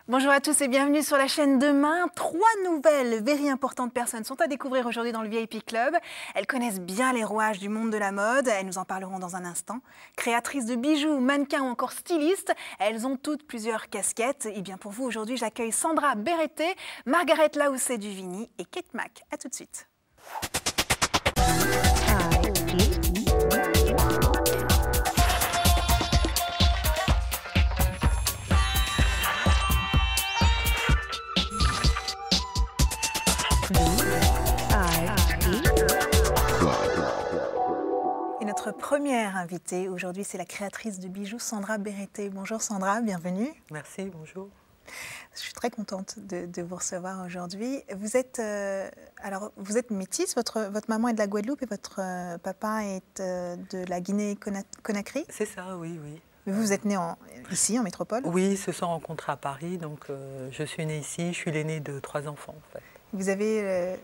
Bonjour à tous et bienvenue sur la chaîne Demain. 3 nouvelles very importantes personnes sont à découvrir aujourd'hui dans le VIP Club. Elles connaissent bien les rouages du monde de la mode, elles nous en parleront dans un instant. Créatrices de bijoux, mannequins ou encore stylistes, elles ont toutes plusieurs casquettes. Et bien pour vous aujourd'hui, j'accueille Sandra Berreté, Margaret Laousset-Duvigny et Kate Mack. A tout de suite. Et notre première invitée aujourd'hui, c'est la créatrice de bijoux Sandra Berreté. Bonjour Sandra, bienvenue. Merci, bonjour. Je suis très contente de vous recevoir aujourd'hui. Vous êtes métisse, votre maman est de la Guadeloupe et votre papa est de la Guinée-Conakry. C'est ça, oui, oui. Vous êtes née ici, en métropole? Oui, ils se sont rencontrés à Paris, donc je suis née ici, je suis l'aînée de 3 enfants en fait. Vous avez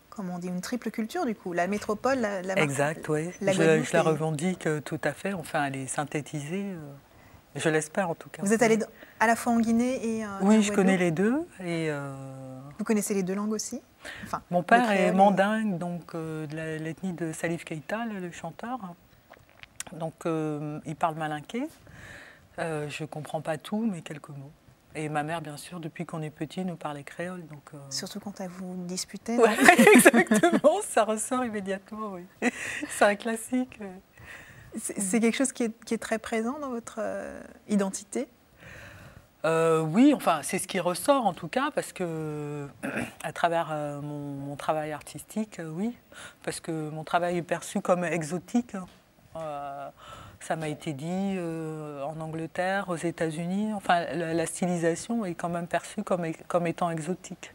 comment on dit, une triple culture du coup, la métropole, la Exact, oui. Je la revendique tout à fait, enfin elle est synthétisée, je l'espère en tout cas. Vous êtes allée à la fois en Guinée et en Oui, je connais les deux. Et vous connaissez les deux langues aussi? Enfin, mon père est mandingue, donc de l'ethnie de Salif Keïta, le chanteur. Donc il parle malinké. Je ne comprends pas tout, mais quelques mots. Et ma mère, bien sûr, depuis qu'on est petit, nous parlait créole. Donc, surtout quand elle vous disputait. Ouais, exactement, ça ressort immédiatement, oui. C'est un classique. C'est quelque chose qui est très présent dans votre identité? Oui, enfin, c'est ce qui ressort en tout cas, parce que à travers mon travail artistique, oui, parce que mon travail est perçu comme exotique. Ça m'a été dit en Angleterre, aux États-Unis. Enfin, la stylisation est quand même perçue comme étant exotique.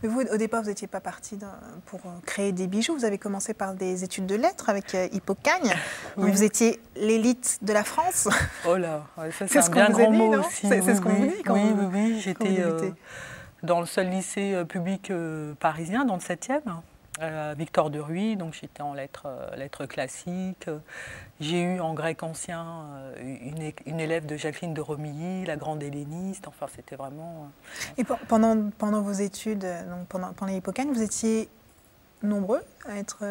Mais vous, au départ, vous n'étiez pas partie pour créer des bijoux. Vous avez commencé par des études de lettres avec Hippocagne. Oui. Vous étiez l'élite de la France. Oh là, ça c'est un bien grand mot aussi. C'est ce qu'on vous dit quand vous Oui, j'étais dans le seul lycée public parisien, dans le 7e. Victor de Ruy, donc j'étais en lettres classiques. J'ai eu en grec ancien une élève de Jacqueline de Romilly, la grande helléniste. Enfin, c'était vraiment. Et pendant vos études, donc pendant l'Hippocagne, vous étiez nombreux à être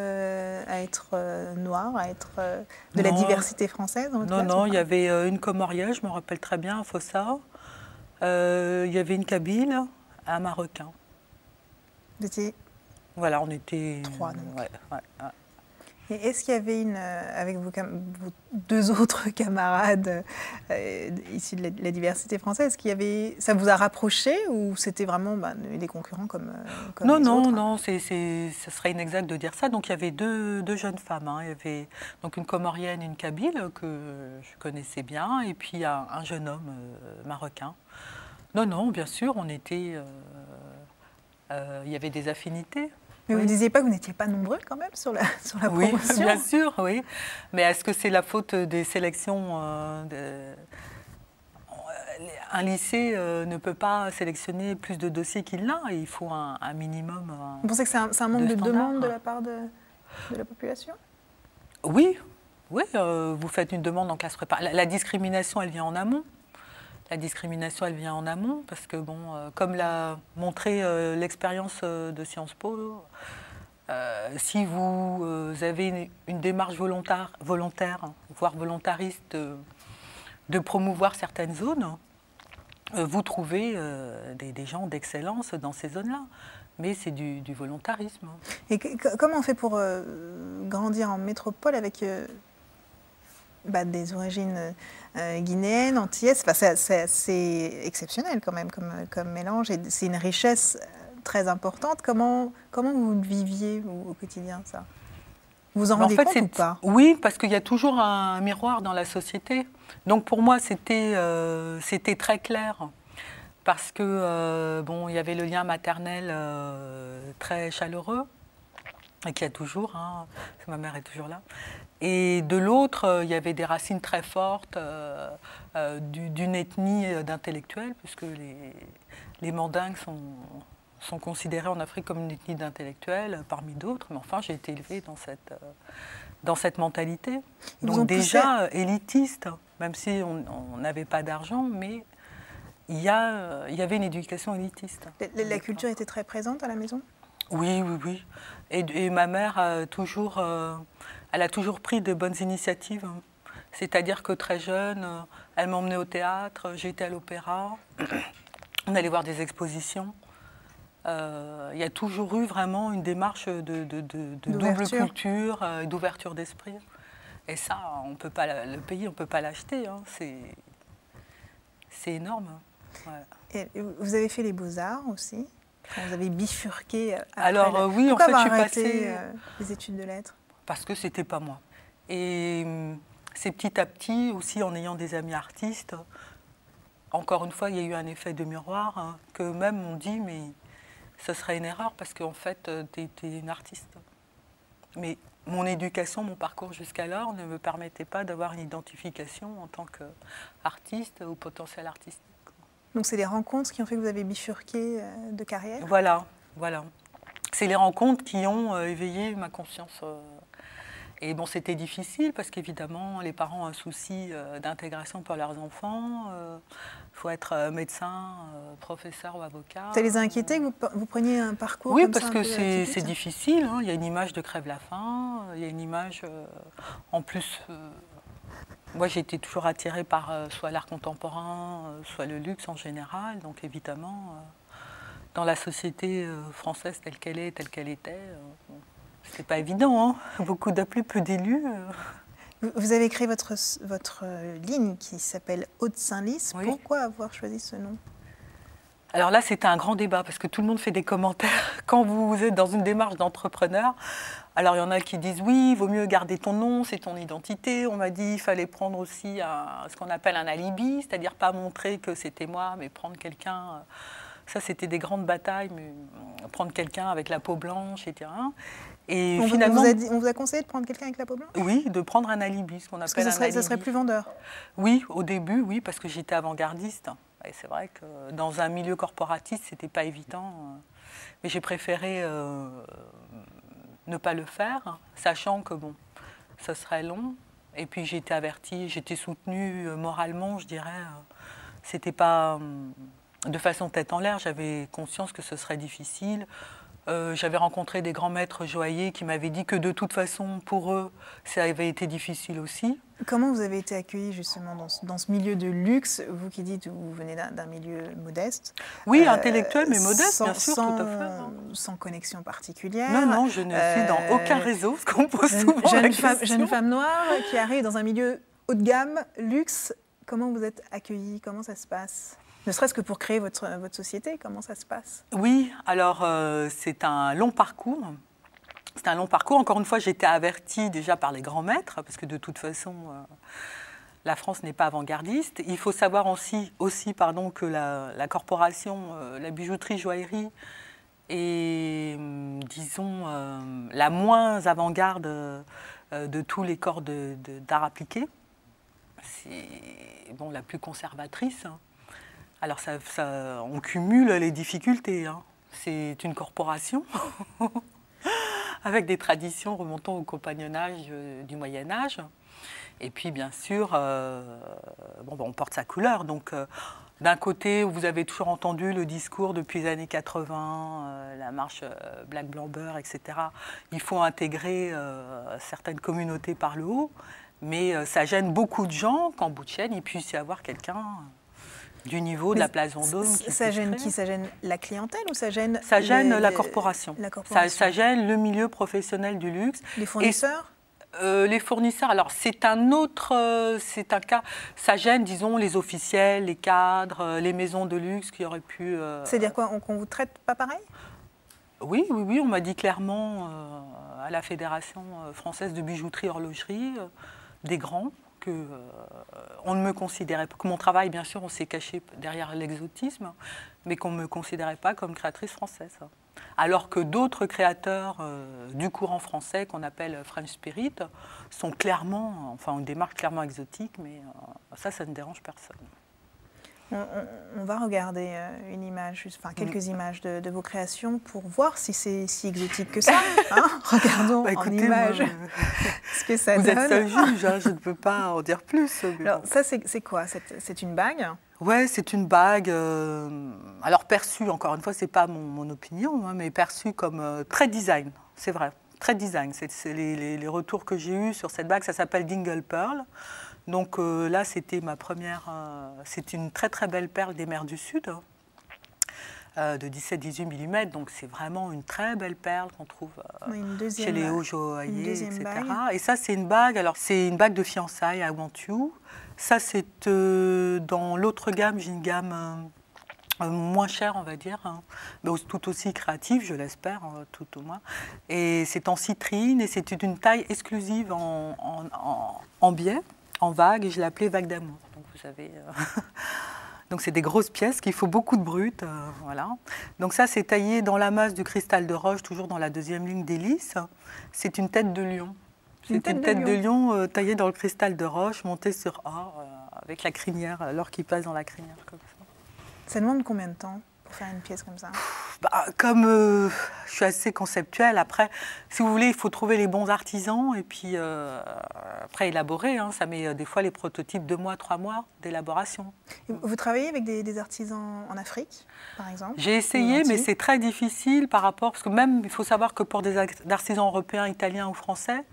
noirs, à être de la diversité française dans votre classe? Non, il y avait une Comorienne, je me rappelle très bien, à Fossa. Il y avait une Kabyle, un Marocain. Vous étiez. Voilà, on était 3 donc. Ouais. Et est-ce qu'il y avait avec vos 2 autres camarades issus de la diversité française, est-ce qu'il y avait, ça vous a rapproché ou c'était vraiment des concurrents comme les autres? Non, ce serait inexact de dire ça. Donc il y avait deux jeunes femmes. Hein. Il y avait donc une Comorienne, une Kabyle que je connaissais bien, et puis un jeune homme marocain. Non, bien sûr, on était. Il y avait des affinités. Mais vous ne disiez pas que vous n'étiez pas nombreux quand même sur la promotion? Oui, bien sûr, oui. Mais est-ce que c'est la faute des sélections Un lycée ne peut pas sélectionner plus de dossiers qu'il n'a. Il faut un minimum. Vous pensez que c'est un manque de demande de la part de la population? Oui. Vous faites une demande en classe prépa. La discrimination, elle vient en amont. La discrimination, elle vient en amont parce que, comme l'a montré l'expérience de Sciences Po, si vous avez une démarche volontaire, voire volontariste, de promouvoir certaines zones, vous trouvez des gens d'excellence dans ces zones-là. Mais c'est du volontarisme. Et comment on fait pour grandir en métropole avec des origines guinéennes, antillaises? C'est assez exceptionnel quand même comme mélange et c'est une richesse très importante. Comment vous le viviez au quotidien, ça? Vous vous en rendez compte ou pas? Oui, parce qu'il y a toujours un miroir dans la société. Donc pour moi, c'était très clair. Parce que, il y avait le lien maternel très chaleureux, et qu'il y a toujours, hein, parce que ma mère est toujours là. Et de l'autre, il y avait des racines très fortes d'une ethnie d'intellectuels, puisque les mandingues sont considérés en Afrique comme une ethnie d'intellectuels parmi d'autres. Mais enfin, j'ai été élevée dans cette mentalité. Donc déjà élitiste, même si on n'avait pas d'argent, mais il y avait une éducation élitiste. La culture était très présente à la maison? Oui, oui, oui. Et ma mère elle a toujours pris de bonnes initiatives. C'est-à-dire que très jeune, elle m'emmenait au théâtre, j'étais à l'opéra, on allait voir des expositions. Il y a toujours eu vraiment une démarche de double culture, d'ouverture d'esprit. Et ça, on peut pas, le pays, on ne peut pas l'acheter. Hein. C'est énorme. Ouais. Et vous avez fait les beaux-arts aussi? Vous avez bifurqué après. Alors oui, en fait, je suis passée les études de lettres. Parce que c'était pas moi. Et c'est petit à petit aussi en ayant des amis artistes. Encore une fois, il y a eu un effet de miroir hein, que même on dit mais ce serait une erreur parce qu'en fait, tu es une artiste. Mais mon éducation, mon parcours jusqu'alors ne me permettait pas d'avoir une identification en tant qu'artiste ou potentiel artistique. Donc c'est les rencontres qui ont fait que vous avez bifurqué de carrière? Voilà, voilà. C'est les rencontres qui ont éveillé ma conscience. Et bon, c'était difficile parce qu'évidemment, les parents ont un souci d'intégration pour leurs enfants. Il faut être médecin, professeur ou avocat. Ça les a inquiétés que vous preniez un parcours oui, comme parce ça, que c'est difficile. Hein. Il y a une image de crève-la-faim. Il y a une image, en plus... moi, j'ai été toujours attirée par soit l'art contemporain, soit le luxe en général. Donc, évidemment, dans la société française telle qu'elle est, telle qu'elle était, c'était pas évident. Hein. Beaucoup d'appelés, peu d'élus. Vous avez créé votre ligne qui s'appelle Aude Saint-Lys. Oui. Pourquoi avoir choisi ce nom? Alors là, c'était un grand débat parce que tout le monde fait des commentaires quand vous êtes dans une démarche d'entrepreneur. Alors, il y en a qui disent oui, il vaut mieux garder ton nom, c'est ton identité. On m'a dit qu'il fallait prendre aussi ce qu'on appelle un alibi, c'est-à-dire pas montrer que c'était moi, mais prendre quelqu'un. Ça, c'était des grandes batailles, mais prendre quelqu'un avec la peau blanche, etc. Et finalement, on vous a conseillé de prendre quelqu'un avec la peau blanche? Oui, de prendre un alibi, ce qu'on appelle un alibi. Ça serait plus vendeur? Oui, au début, oui, parce que j'étais avant-gardiste. Et c'est vrai que dans un milieu corporatiste, c'était pas évident. Mais j'ai préféré ne pas le faire, sachant que bon, ça serait long. Et puis j'ai été avertie, j'étais soutenue moralement, je dirais. C'était pas de façon tête en l'air, j'avais conscience que ce serait difficile. J'avais rencontré des grands maîtres joailliers qui m'avaient dit que de toute façon, pour eux, ça avait été difficile aussi. Comment vous avez été accueillie justement dans ce milieu de luxe, vous qui dites que vous venez d'un milieu modeste? Oui, intellectuel, mais modeste, bien sûr, tout à fait. Sans connexion particulière. Non, non, je ne suis dans aucun réseau, ce qu'on pose souvent la question. Jeune femme noire qui arrive dans un milieu haut de gamme, luxe. Comment vous êtes accueillie? Comment ça se passe? Ne serait-ce que pour créer votre société, comment ça se passe? Oui, alors c'est un long parcours. C'est un long parcours. Encore une fois, j'étais avertie déjà par les grands maîtres, parce que de toute façon, la France n'est pas avant-gardiste. Il faut savoir aussi que la corporation, la bijouterie, joaillerie, est, disons, la moins avant-garde de tous les corps d'art appliqué. C'est bon, la plus conservatrice. Alors, on cumule les difficultés. Hein. C'est une corporation avec des traditions remontant au compagnonnage du Moyen-Âge. Et puis, bien sûr, on porte sa couleur. Donc, d'un côté, vous avez toujours entendu le discours depuis les années 80, la marche Black Blanc Beurre, etc. Il faut intégrer certaines communautés par le haut. Mais ça gêne beaucoup de gens qu'en bout de chaîne, il puisse y avoir quelqu'un du niveau de la place Vendôme. Ça gêne qui? Ça gêne la clientèle ou ça gêne... Ça gêne la corporation. Ça gêne le milieu professionnel du luxe. Les fournisseurs? Les fournisseurs, alors c'est un cas, ça gêne, disons, les officiels, les cadres, les maisons de luxe qui auraient pu... C'est-à-dire quoi, qu'on vous traite pas pareil? Oui, on m'a dit clairement à la Fédération française de bijouterie horlogerie, des grands, on ne me considérait pas, que mon travail, bien sûr, on s'est caché derrière l'exotisme, mais qu'on ne me considérait pas comme créatrice française. Alors que d'autres créateurs du courant français, qu'on appelle French Spirit, sont clairement, enfin, une démarche clairement exotique, mais ça ne dérange personne. On va regarder une image, enfin quelques images de vos créations pour voir si c'est si exotique que ça. Hein, regardons en images ce que ça donne. Vous êtes seul juge, hein, je ne peux pas en dire plus. Alors ça, c'est quoi? C'est une bague? Ouais, c'est une bague, alors perçue, encore une fois, c'est pas mon opinion, hein, mais perçue comme très design, c'est vrai, très design. C'est les retours que j'ai eus sur cette bague, ça s'appelle Dingle Pearl. Donc là, c'était ma première, c'est une très très belle perle des mers du Sud, de 17-18 mm, donc c'est vraiment une très belle perle qu'on trouve chez les hauts joailliers, etc. Bague. Et ça, c'est une bague, alors c'est une bague de fiançailles à Want You. Ça, c'est dans l'autre gamme, j'ai une gamme moins chère, on va dire, hein, mais tout aussi créative, je l'espère, tout au moins. Et c'est en citrine et c'est une taille exclusive en biais, en vague, et je l'ai appelée vague d'amour. Donc vous avez... Donc c'est des grosses pièces qu'il faut beaucoup de brut, voilà. Donc ça, c'est taillé dans la masse du cristal de roche, toujours dans la deuxième ligne d'hélice. C'est une tête de lion. C'est une tête de lion taillée dans le cristal de roche, montée sur or, avec la crinière, l'or qui passe dans la crinière, comme ça. Ça demande combien de temps pour faire une pièce comme ça? Comme je suis assez conceptuelle, après, si vous voulez, il faut trouver les bons artisans et puis après élaborer. Hein, ça met des fois les prototypes 2 mois, 3 mois d'élaboration. Vous travaillez avec des artisans en Afrique, par exemple? J'ai essayé, mais c'est très difficile par rapport, parce que même, il faut savoir que pour des artisans européens, italiens ou français,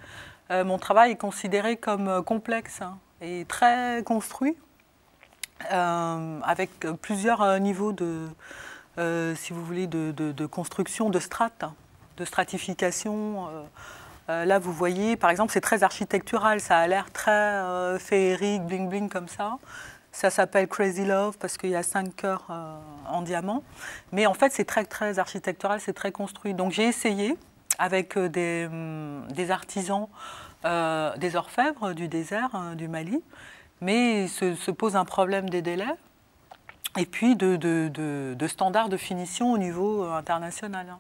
mon travail est considéré comme complexe et très construit, avec plusieurs niveaux de, si vous voulez, de construction, de strates, de stratification. Là, vous voyez, par exemple, c'est très architectural, ça a l'air très féerique, bling-bling comme ça. Ça s'appelle Crazy Love parce qu'il y a 5 cœurs en diamant. Mais en fait, c'est très, très architectural, c'est très construit. Donc j'ai essayé avec des artisans, des orfèvres du désert, du Mali, mais se pose un problème des délais et puis de standards de finition au niveau international.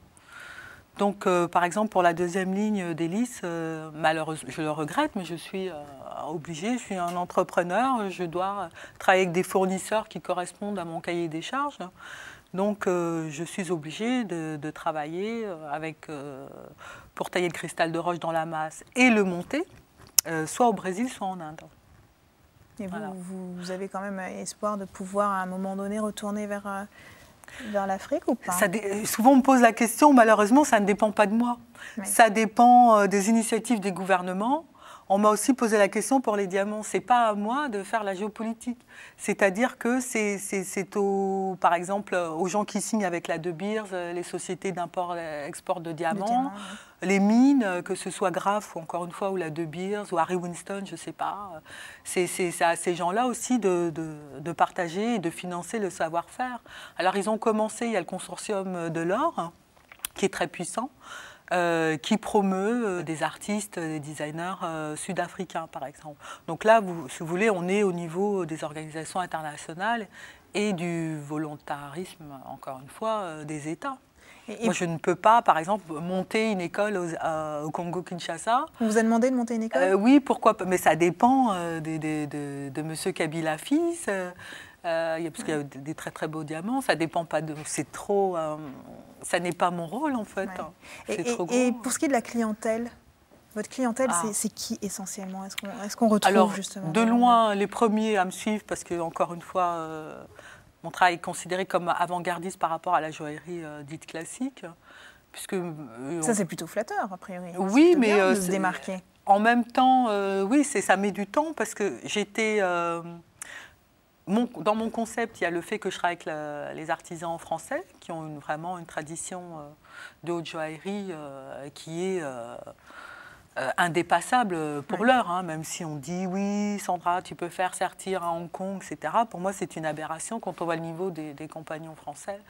Donc, par exemple, pour la deuxième ligne d'hélice, malheureusement, je le regrette, mais je suis obligée, je suis un entrepreneur, je dois travailler avec des fournisseurs qui correspondent à mon cahier des charges. Donc, je suis obligée de travailler pour tailler le cristal de roche dans la masse et le monter, soit au Brésil, soit en Inde. Et vous avez quand même espoir de pouvoir, à un moment donné, retourner vers l'Afrique ou pas? Souvent, on me pose la question, malheureusement, ça ne dépend pas de moi. Oui. Ça dépend des initiatives des gouvernements. On m'a aussi posé la question pour les diamants. Ce n'est pas à moi de faire la géopolitique. C'est-à-dire que c'est par exemple, aux gens qui signent avec la De Beers, les sociétés d'import-export de diamants, les mines, que ce soit Graff ou encore une fois, ou la De Beers, ou Harry Winston, je ne sais pas. C'est à ces gens-là aussi de partager et de financer le savoir-faire. Alors, ils ont commencé, il y a le consortium de l'or, qui est très puissant, qui promeut des artistes, des designers sud-africains, par exemple. Donc là, si vous voulez, on est au niveau des organisations internationales et du volontarisme, encore une fois, des États. Moi, je ne peux pas, par exemple, monter une école au Congo-Kinshasa. On vous a demandé de monter une école? Oui, pourquoi pas. Mais ça dépend de M. Kabila fils. Parce qu'il y a des très très beaux diamants, ça dépend pas de... C'est trop... ça n'est pas mon rôle en fait. Ouais. Et pour ce qui est de la clientèle, votre clientèle, c'est qui essentiellement? Est-ce qu'on retrouve alors, justement de loin, les premiers à me suivre, parce que encore une fois, mon travail est considéré comme avant-gardiste par rapport à la joaillerie dite classique. Puisque, ça c'est plutôt flatteur a priori. Oui, mais... de se démarquer. En même temps, oui, ça met du temps parce que j'étais... dans mon concept, il y a le fait que je travaille avec les artisans français qui ont vraiment une tradition de haute joaillerie qui est indépassable pour l'heure. Hein, même si on dit oui, Sandra, tu peux faire sortir à Hong Kong, etc. Pour moi, c'est une aberration quand on voit le niveau des compagnons français.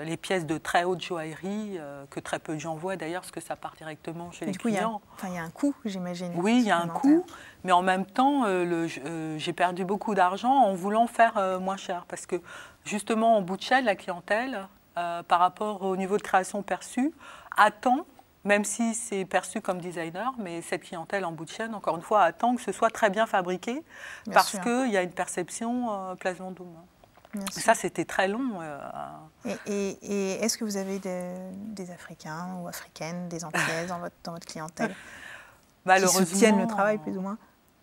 Les pièces de très haute joaillerie, que très peu de gens voient d'ailleurs, parce que ça part directement chez les clients. Il y a un coût, j'imagine. Oui, il y a un coût, mais en même temps, j'ai perdu beaucoup d'argent en voulant faire moins cher. Parce que justement, en bout de chaîne, la clientèle, par rapport au niveau de création perçu, attend, même si c'est perçu comme designer, mais cette clientèle en bout de chaîne, encore une fois, attend que ce soit très bien fabriqué, parce qu'il y a une perception place Vendôme. Ça, c'était très long. Et est-ce que vous avez des Africains ou Africaines, des Antillaises dans votre clientèle qui soutiennent le travail, plus ou moins?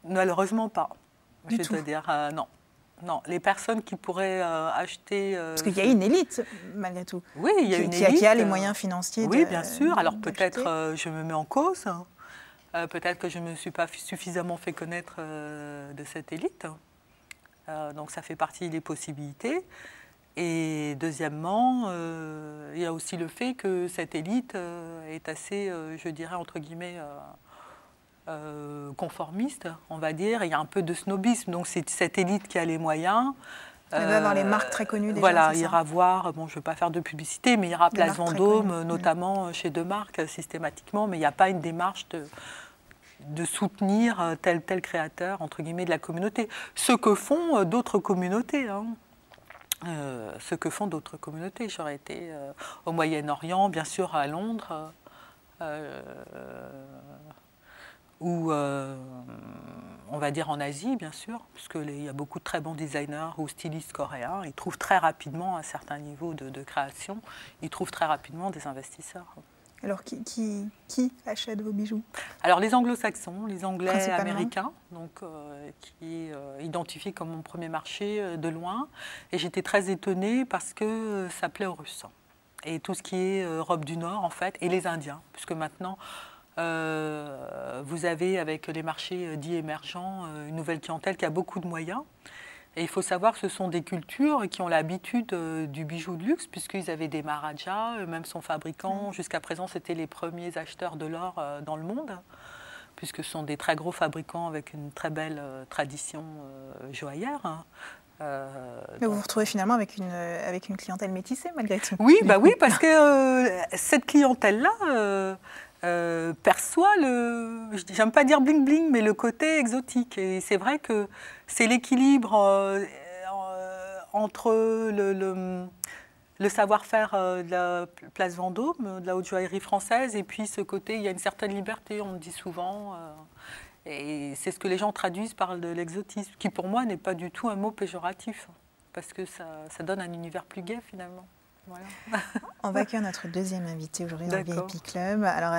Malheureusement pas, je dois dire non. Non, les personnes qui pourraient acheter... Parce qu'il y a une élite, malgré tout. Oui, il y a une élite. Qui a les moyens financiers Oui, bien sûr. Alors d'acheter. peut-être je me mets en cause. Peut-être que je ne me suis pas suffisamment fait connaître de cette élite. Donc ça fait partie des possibilités. Et deuxièmement, il y a aussi le fait que cette élite est assez, je dirais, entre guillemets, conformiste, on va dire. Il y a un peu de snobisme. Donc c'est cette élite qui a les moyens. Elle va avoir les marques très connues déjà. Voilà, il ira voir, bon, je ne veux pas faire de publicité, mais il ira à Place Vendôme, notamment chez Demarque, systématiquement. Mais il n'y a pas une démarche de soutenir tel créateur, entre guillemets, de la communauté. Ce que font d'autres communautés. Ce que font d'autres communautés. J'aurais été au Moyen-Orient, bien sûr à Londres, ou on va dire en Asie, bien sûr, puisqu'il y a beaucoup de très bons designers ou stylistes coréens. Ils trouvent très rapidement, à un certain niveau de création, ils trouvent très rapidement des investisseurs. Alors, qui achète vos bijoux? Alors, les anglo-saxons, les anglais américains, donc, qui est identifié comme mon premier marché de loin. Et j'étais très étonnée parce que ça plaît aux Russes. Et tout ce qui est Europe du Nord, en fait, et les Indiens, puisque maintenant, vous avez, avec les marchés dits émergents, une nouvelle clientèle qui a beaucoup de moyens. Et il faut savoir que ce sont des cultures qui ont l'habitude du bijou de luxe, puisqu'ils avaient des Maharajas, eux-mêmes sont fabricants. Jusqu'à présent, c'était les premiers acheteurs de l'or dans le monde, puisque ce sont des très gros fabricants avec une très belle tradition joaillère. Mais vous vous retrouvez finalement avec une clientèle métissée, malgré tout. Oui, bah oui, parce que cette clientèle-là perçoit j'aime pas dire bling bling, mais le côté exotique. Et c'est vrai que c'est l'équilibre entre le savoir-faire de la Place Vendôme, de la haute joaillerie française, et puis ce côté, il y a une certaine liberté, on me dit souvent. Et c'est ce que les gens traduisent par de l'exotisme, qui pour moi n'est pas du tout un mot péjoratif, parce que ça donne un univers plus gai finalement. Voilà. On va accueillir notre deuxième invitée aujourd'hui dans le VIP Club. Alors,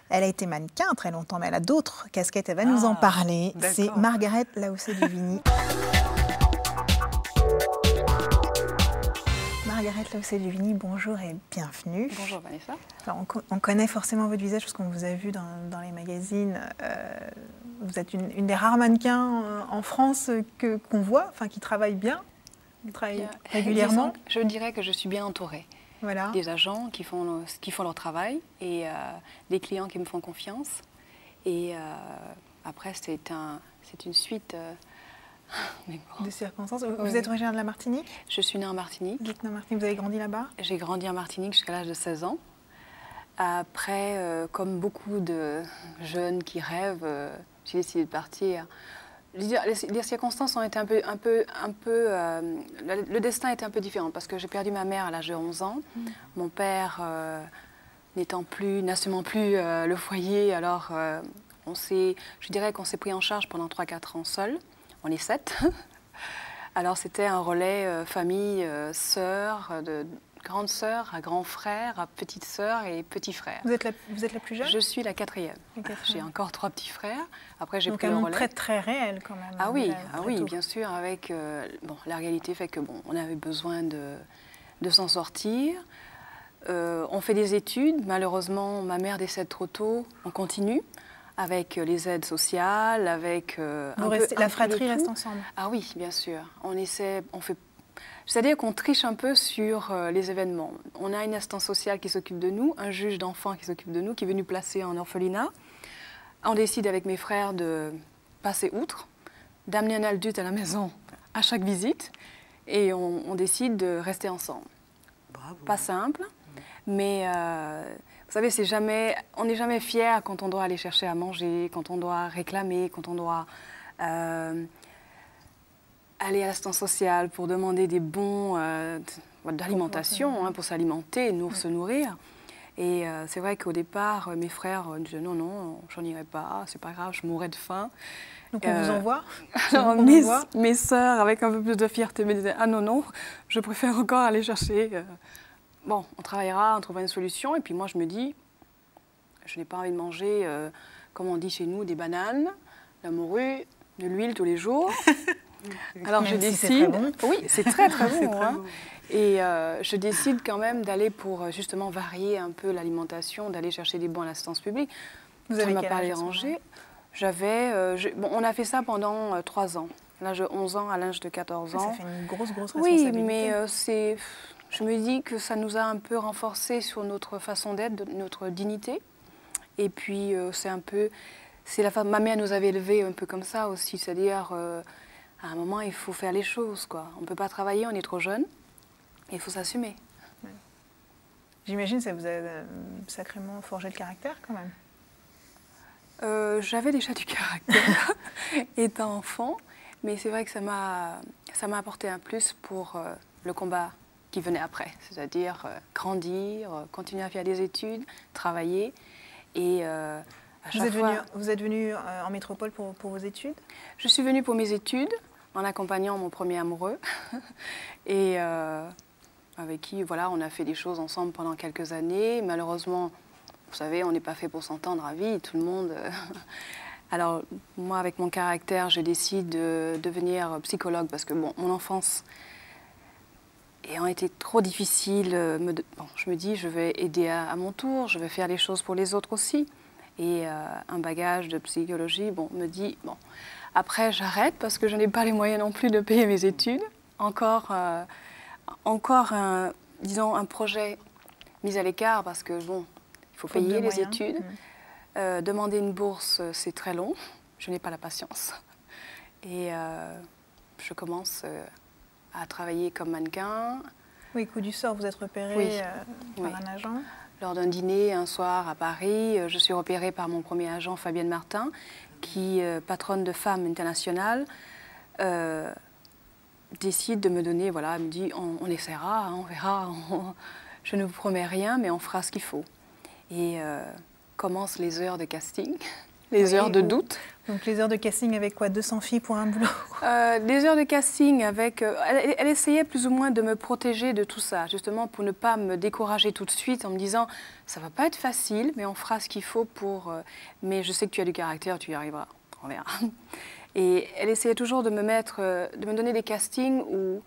elle a été mannequin très longtemps, mais elle a d'autres casquettes. Elle va nous en parler. C'est Margaret Laossé-Duvigny. Margaret Laossé-Duvigny, bonjour et bienvenue. Bonjour Vanessa. Alors, on connaît forcément votre visage parce qu'on vous a vu dans les magazines. Vous êtes une des rares mannequins en France qu'on voit, enfin qui travaille bien. Ils travaillent régulièrement. Je dirais que je suis bien entourée. Voilà. Des agents qui font leur travail et des clients qui me font confiance. Et après, c'est une suite de circonstances. Vous êtes originaire de la Martinique? Je suis née en Martinique. Dites-nous, Martinique, vous avez grandi là-bas? J'ai grandi en Martinique jusqu'à l'âge de 16 ans. Après, comme beaucoup de jeunes qui rêvent, j'ai décidé de partir. Les circonstances ont été le destin était un peu différent parce que j'ai perdu ma mère à l'âge de 11 ans. Mon père n'assumant plus le foyer, alors je dirais qu'on s'est pris en charge pendant 3-4 ans seul. On est 7. Alors c'était un relais famille, sœur, de grande sœur à grand frère, à petite sœur et petit frère. Vous êtes la plus jeune? Je suis la 4e. J'ai encore 3 petits frères. Après, j'ai pris le relais. Très très réel quand même. Ah oui, bien sûr. Avec la réalité fait que on avait besoin de s'en sortir. On fait des études. Malheureusement, ma mère décède trop tôt. On continue avec les aides sociales, avec la fratrie reste ensemble. Ah oui, bien sûr. C'est-à-dire qu'on triche un peu sur les événements. On a une assistante sociale qui s'occupe de nous, un juge d'enfants qui s'occupe de nous, qui est venu placer en orphelinat. On décide avec mes frères de passer outre, d'amener un adulte à la maison à chaque visite, et on décide de rester ensemble. Bravo. Pas simple, mais vous savez, on n'est jamais fier quand on doit aller chercher à manger, quand on doit réclamer, quand on doit aller à l'assistance sociale pour demander des bons d'alimentation, pour s'alimenter, se nourrir. Et c'est vrai qu'au départ, mes frères disaient non, j'en irai pas, c'est pas grave, je mourrais de faim. Donc on vous envoie? Alors, mes sœurs, avec un peu plus de fierté, me disaient ah non, je préfère encore aller chercher. Bon, on travaillera, on trouvera une solution. Et puis moi, je me dis, je n'ai pas envie de manger, comme on dit chez nous, des bananes, de la morue, de l'huile tous les jours. Alors Même je si c'est décide, très bon. oui, c'est très très C'est bon, très hein. bon. Et je décide quand même d'aller pour justement varier un peu l'alimentation, d'aller chercher des bons à l'assistance publique. Vous Ça avez ne m'a quel pas âge à ce dérangé. J'avais, bon, on a fait ça pendant 3 ans, l'âge de 11 ans à l'âge de 14 moment-là? ans. Ça fait une grosse Oui, responsabilité. mais je me dis que ça nous a un peu renforcé sur notre façon d'être, notre dignité. Et puis ma mère nous avait élevés un peu comme ça aussi, c'est-à-dire à un moment il faut faire les choses, quoi. On ne peut pas travailler, on est trop jeune, il faut s'assumer. J'imagine que ça vous a sacrément forgé le caractère quand même. J'avais déjà du caractère étant enfant, mais c'est vrai que ça m'a apporté un plus pour le combat qui venait après, c'est-à-dire grandir, continuer à faire des études, travailler et à chaque fois... Vous êtes venu en métropole pour vos études? Je suis venue pour mes études en accompagnant mon premier amoureux et avec qui voilà, on a fait des choses ensemble pendant quelques années. Malheureusement, vous savez, on n'est pas fait pour s'entendre à vie, tout le monde. Alors moi, avec mon caractère, je décide de devenir psychologue parce que bon, mon enfance ayant été trop difficile, je me dis je vais aider à mon tour, je vais faire les choses pour les autres aussi. Et un bagage de psychologie, me dit, après j'arrête parce que je n'ai pas les moyens non plus de payer mes études. Encore disons, un projet mis à l'écart parce que, il faut payer les études. Demander une bourse, c'est très long. Je n'ai pas la patience. Et je commence à travailler comme mannequin. Oui, coup du sort, vous êtes repéré par un agent. Lors d'un dîner un soir à Paris, je suis repérée par mon premier agent, Fabienne Martin, qui, patronne de Femmes Internationales, décide de me donner, voilà, elle me dit, on essaiera, on verra, je ne vous promets rien, mais on fera ce qu'il faut. Et commencent les heures de casting, les heures de doute. Donc les heures de casting avec quoi, 200 filles pour un boulot? Des heures de casting avec... elle essayait plus ou moins de me protéger de tout ça, justement pour ne pas me décourager tout de suite en me disant « ça va pas être facile, mais on fera ce qu'il faut pour... mais je sais que tu as du caractère, tu y arriveras, on verra. » Et elle essayait toujours de me donner des castings où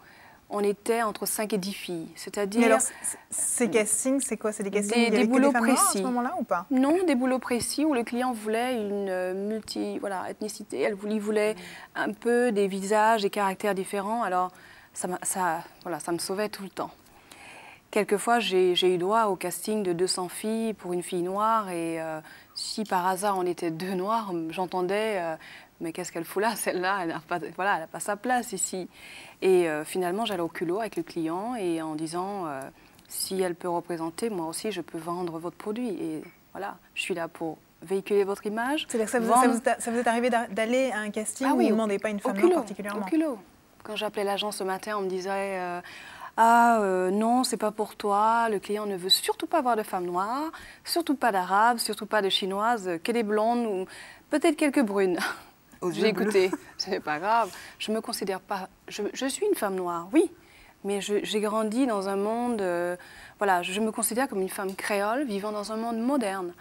on était entre 5 et 10 filles. C'est-à-dire... Alors, ces castings, c'est quoi? C'est des castings des boulots précis. À ce moment-là ou pas? Non, des boulots précis où le client voulait une ethnicité. Il voulait un peu des visages, des caractères différents. Alors, ça me sauvait tout le temps. Quelquefois, j'ai eu droit au casting de 200 filles pour une fille noire. Et si par hasard on était 2 noirs, j'entendais... mais qu'est-ce qu'elle fout là, celle-là, elle n'a pas sa place ici. Et finalement, j'allais au culot avec le client et en disant, si elle peut représenter, moi aussi, je peux vendre votre produit. Et voilà, je suis là pour véhiculer votre image. C'est-à-dire que ça vous est arrivé d'aller à un casting où vous ne demandez pas une femme noire particulièrement? Au culot. Quand j'appelais l'agent ce matin, on me disait, non, c'est pas pour toi, le client ne veut surtout pas avoir de femmes noires, surtout pas d'arabes, surtout pas de chinoises, que des blondes ou peut-être quelques brunes. J'ai écouté, c'est pas grave. Je me considère pas. Je suis une femme noire, oui, mais j'ai grandi dans un monde. Voilà, je me considère comme une femme créole vivant dans un monde moderne.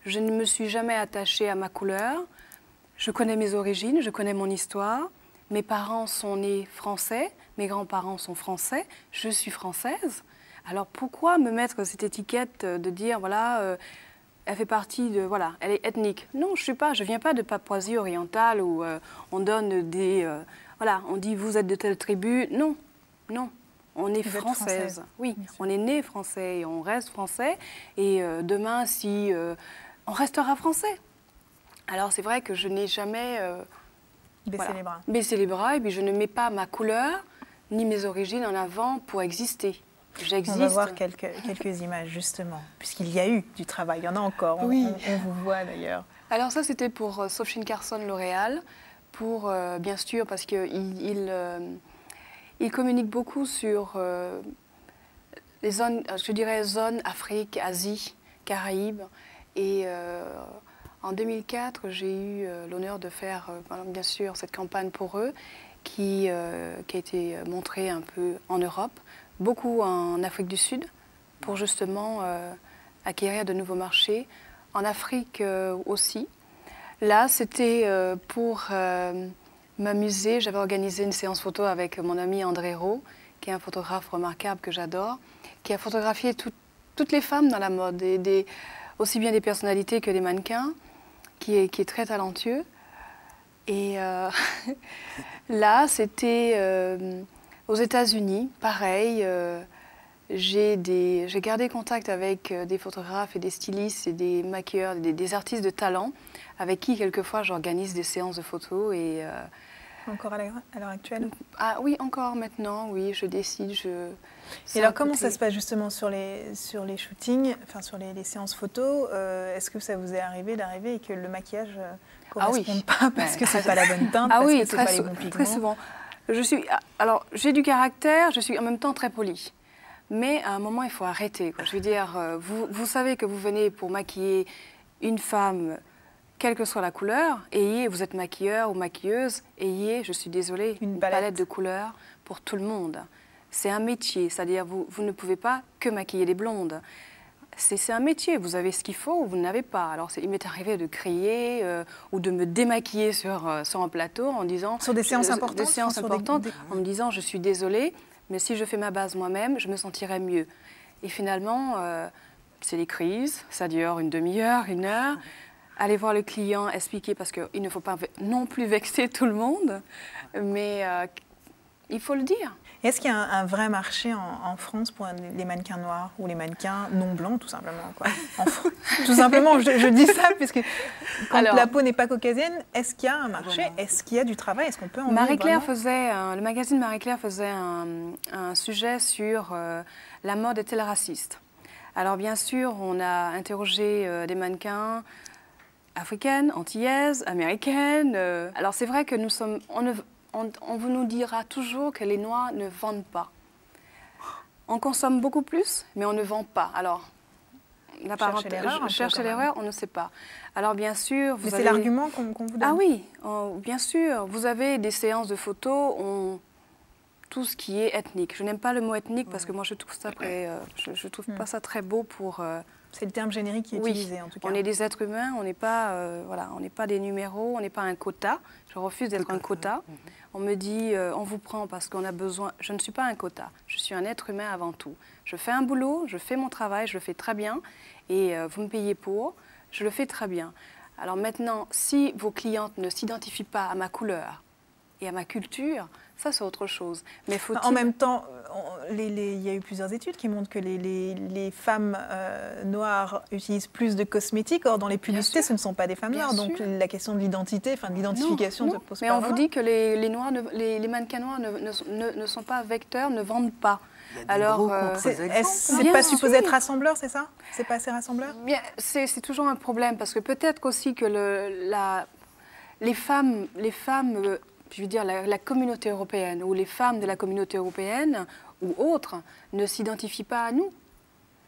Je ne me suis jamais attachée à ma couleur. Je connais mes origines, je connais mon histoire. Mes parents sont nés français, mes grands-parents sont français. Je suis française. Alors pourquoi me mettre cette étiquette de dire voilà. Elle fait partie de... Voilà, elle est ethnique. Non, je viens pas de Papouasie orientale où on donne des... voilà, on dit vous êtes de telle tribu. Non, non, on est française. Oui, on est né français et on reste français. Et demain, si... on restera français. Alors c'est vrai que je n'ai jamais... baissé les bras et puis je ne mets pas ma couleur ni mes origines en avant pour exister. On va voir quelques images, justement, puisqu'il y a eu du travail. Il y en a encore, oui. On vous voit d'ailleurs. Alors ça, c'était pour Sophie Carson L'Oréal, pour, bien sûr, parce qu'il communique beaucoup sur les zones, je dirais, zones Afrique, Asie, Caraïbes. Et en 2004, j'ai eu l'honneur de faire, bien sûr, cette campagne pour eux, qui a été montrée un peu en Europe, beaucoup en Afrique du Sud, pour justement acquérir de nouveaux marchés. En Afrique aussi. Là, c'était pour m'amuser. J'avais organisé une séance photo avec mon ami André Rowe, qui est un photographe remarquable que j'adore, qui a photographié toutes les femmes dans la mode, aussi bien des personnalités que des mannequins, qui est très talentueux. Et là, c'était aux États-Unis, pareil. J'ai gardé contact avec des photographes et des stylistes et des maquilleurs, des artistes de talent, avec qui quelquefois j'organise des séances de photos. Et, encore à l'heure actuelle? Ah oui, encore maintenant, oui, je décide. Et alors comment ça se passe justement sur les shootings, enfin sur les séances photos? Est-ce que ça vous est arrivé d'arriver et que le maquillage ne corresponde pas parce que c'est pas la bonne teinte, parce que c'est pas les bons pigments? Très souvent. Alors j'ai du caractère, je suis en même temps très polie. Mais à un moment, il faut arrêter, quoi. Je veux dire, vous savez que vous venez pour maquiller une femme, quelle que soit la couleur, vous êtes maquilleur ou maquilleuse, je suis désolée, une palette de couleurs pour tout le monde. C'est un métier, c'est-à-dire vous ne pouvez pas que maquiller les blondes. C'est un métier, vous avez ce qu'il faut ou vous n'avez pas. Alors il m'est arrivé de crier ou de me démaquiller sur un plateau en disant... Sur des séances importantes? Des séances importantes, en me disant je suis désolée, mais si je fais ma base moi-même, je me sentirai mieux. Et finalement, c'est les crises, ça dure une demi-heure, 1 heure. Aller voir le client, expliquer, parce qu'il ne faut pas non plus vexer tout le monde, mais il faut le dire. Est-ce qu'il y a un vrai marché en France pour les mannequins noirs ou les mannequins non blancs, tout simplement, quoi? Tout simplement, je dis ça, puisque quand la peau n'est pas caucasienne, est-ce qu'il y a un marché? Voilà. Est-ce qu'il y a du travail? Est-ce qu'on peut en Marie-Claire le magazine Marie-Claire faisait un sujet sur la mode est-elle raciste? Alors bien sûr, on a interrogé des mannequins africaines, antillaises, américaines. Alors c'est vrai que on vous nous dira toujours que les Noirs ne vendent pas. On consomme beaucoup plus, mais on ne vend pas. Alors, chercher l'erreur, on ne sait pas. Alors, bien sûr... Mais c'est l'argument qu'on vous donne. Ah oui, bien sûr. Vous avez des séances de photos, tout ce qui est ethnique. Je n'aime pas le mot ethnique parce que moi, je trouve ça je trouve pas ça très beau pour... C'est le terme générique qui est utilisé, en tout cas. On est des êtres humains, on n'est pas, on n'est pas des numéros, on n'est pas un quota. Je refuse d'être un quota. On me dit, on vous prend parce qu'on a besoin. Je ne suis pas un quota, je suis un être humain avant tout. Je fais un boulot, je fais mon travail, je le fais très bien, et vous me payez pour, je le fais très bien. Alors maintenant, si vos clientes ne s'identifient pas à ma couleur et à ma culture, ça c'est autre chose. Mais en même temps, il y a eu plusieurs études qui montrent que les femmes noires utilisent plus de cosmétiques. Or, dans les publicités, ce ne sont pas des femmes noires. Donc la question de l'identité, enfin de l'identification ne se pose pas. Mais on vous dit que les mannequins noirs ne sont pas vecteurs, ne vendent pas. Alors, c'est pas supposé être rassembleur, c'est ça? C'est pas assez rassembleur? C'est toujours un problème parce que peut-être aussi que les femmes je veux dire, la communauté européenne ou les femmes de la communauté européenne ou autres ne s'identifient pas à nous.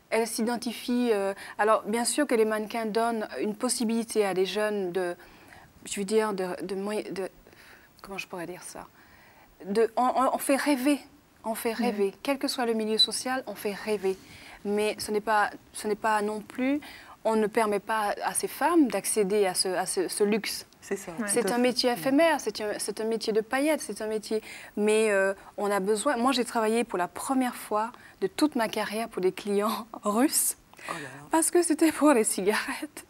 Elles s'identifient... alors, bien sûr que les mannequins donnent une possibilité à des jeunes je veux dire, comment je pourrais dire ça? On fait rêver. On fait rêver. Quel que soit le milieu social, on fait rêver. Mais ce n'est pas non plus... On ne permet pas à ces femmes d'accéder à ce luxe. C'est ça. C'est un métier éphémère, c'est un métier de paillettes, c'est un métier... Mais on a besoin... Moi, j'ai travaillé pour la première fois de toute ma carrière pour des clients russes, parce que c'était pour les cigarettes.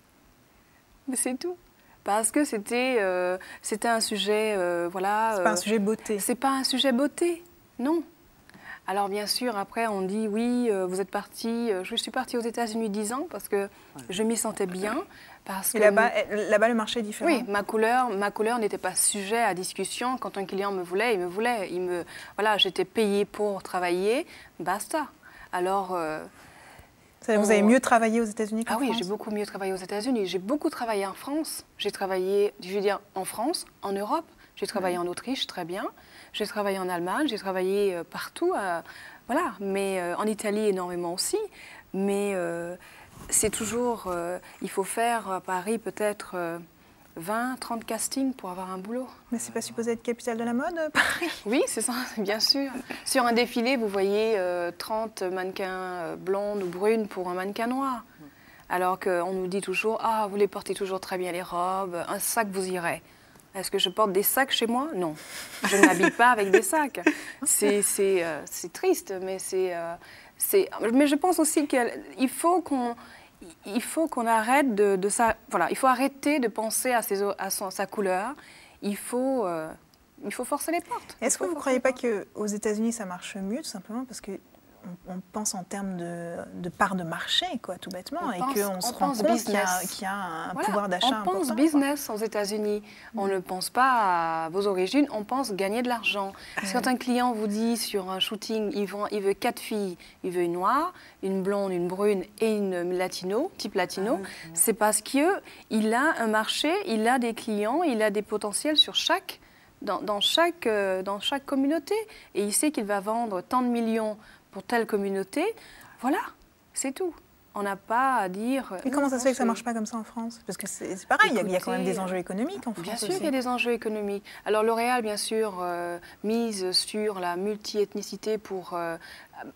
Mais c'est tout. Parce que c'était un sujet, voilà... C'est pas un sujet beauté. C'est pas un sujet beauté, non. Alors bien sûr, après on dit oui, vous êtes parti. Je suis partie aux États-Unis 10 ans parce que je m'y sentais bien. Parce que là-bas, le marché est différent. Oui, ma couleur n'était pas sujet à discussion. Quand un client me voulait, il me voulait. Voilà, j'étais payée pour travailler, basta. Alors. Vous avez mieux travaillé aux États-Unis qu'en France? Ah oui, j'ai beaucoup mieux travaillé aux États-Unis. J'ai beaucoup travaillé en France. J'ai travaillé, je veux dire, en France, en Europe. J'ai travaillé en Autriche, très bien. J'ai travaillé en Allemagne, j'ai travaillé partout, voilà. Mais en Italie énormément aussi. Mais c'est toujours, il faut faire à Paris peut-être 20, 30 castings pour avoir un boulot. Mais c'est pas supposé être capitale de la mode, Paris? Oui, c'est ça, bien sûr. Sur un défilé, vous voyez 30 mannequins blondes ou brunes pour un mannequin noir. Alors qu'on nous dit toujours, ah, vous les portez toujours très bien les robes, un sac vous irez. Est-ce que je porte des sacs chez moi? Non, je ne m'habille pas avec des sacs. C'est triste, mais mais je pense aussi qu'il faut qu'on arrête de ça. Voilà, il faut arrêter de penser à sa couleur. Il faut forcer les portes. Est-ce que vous ne croyez pas qu'aux États-Unis, ça marche mieux, tout simplement parce que on pense en termes de part de marché, quoi, tout bêtement, et qu'on se rend compte qu'il y a un pouvoir d'achat important. On pense business aux États-Unis. On ne pense pas à vos origines, on pense gagner de l'argent. Quand un client vous dit sur un shooting, il veut 4 filles, il veut une noire, une blonde, une brune et une latino, type latino, c'est parce qu'il a un marché, il a des clients, il a des potentiels sur dans chaque communauté. Et il sait qu'il va vendre tant de millions pour telle communauté, voilà, c'est tout. On n'a pas à dire... Et comment ça se fait que ça ne marche pas comme ça en France? Parce que c'est pareil, il y a quand même des enjeux économiques en France. Bien sûr qu'il y a des enjeux économiques. Alors L'Oréal, bien sûr, mise sur la multi-ethnicité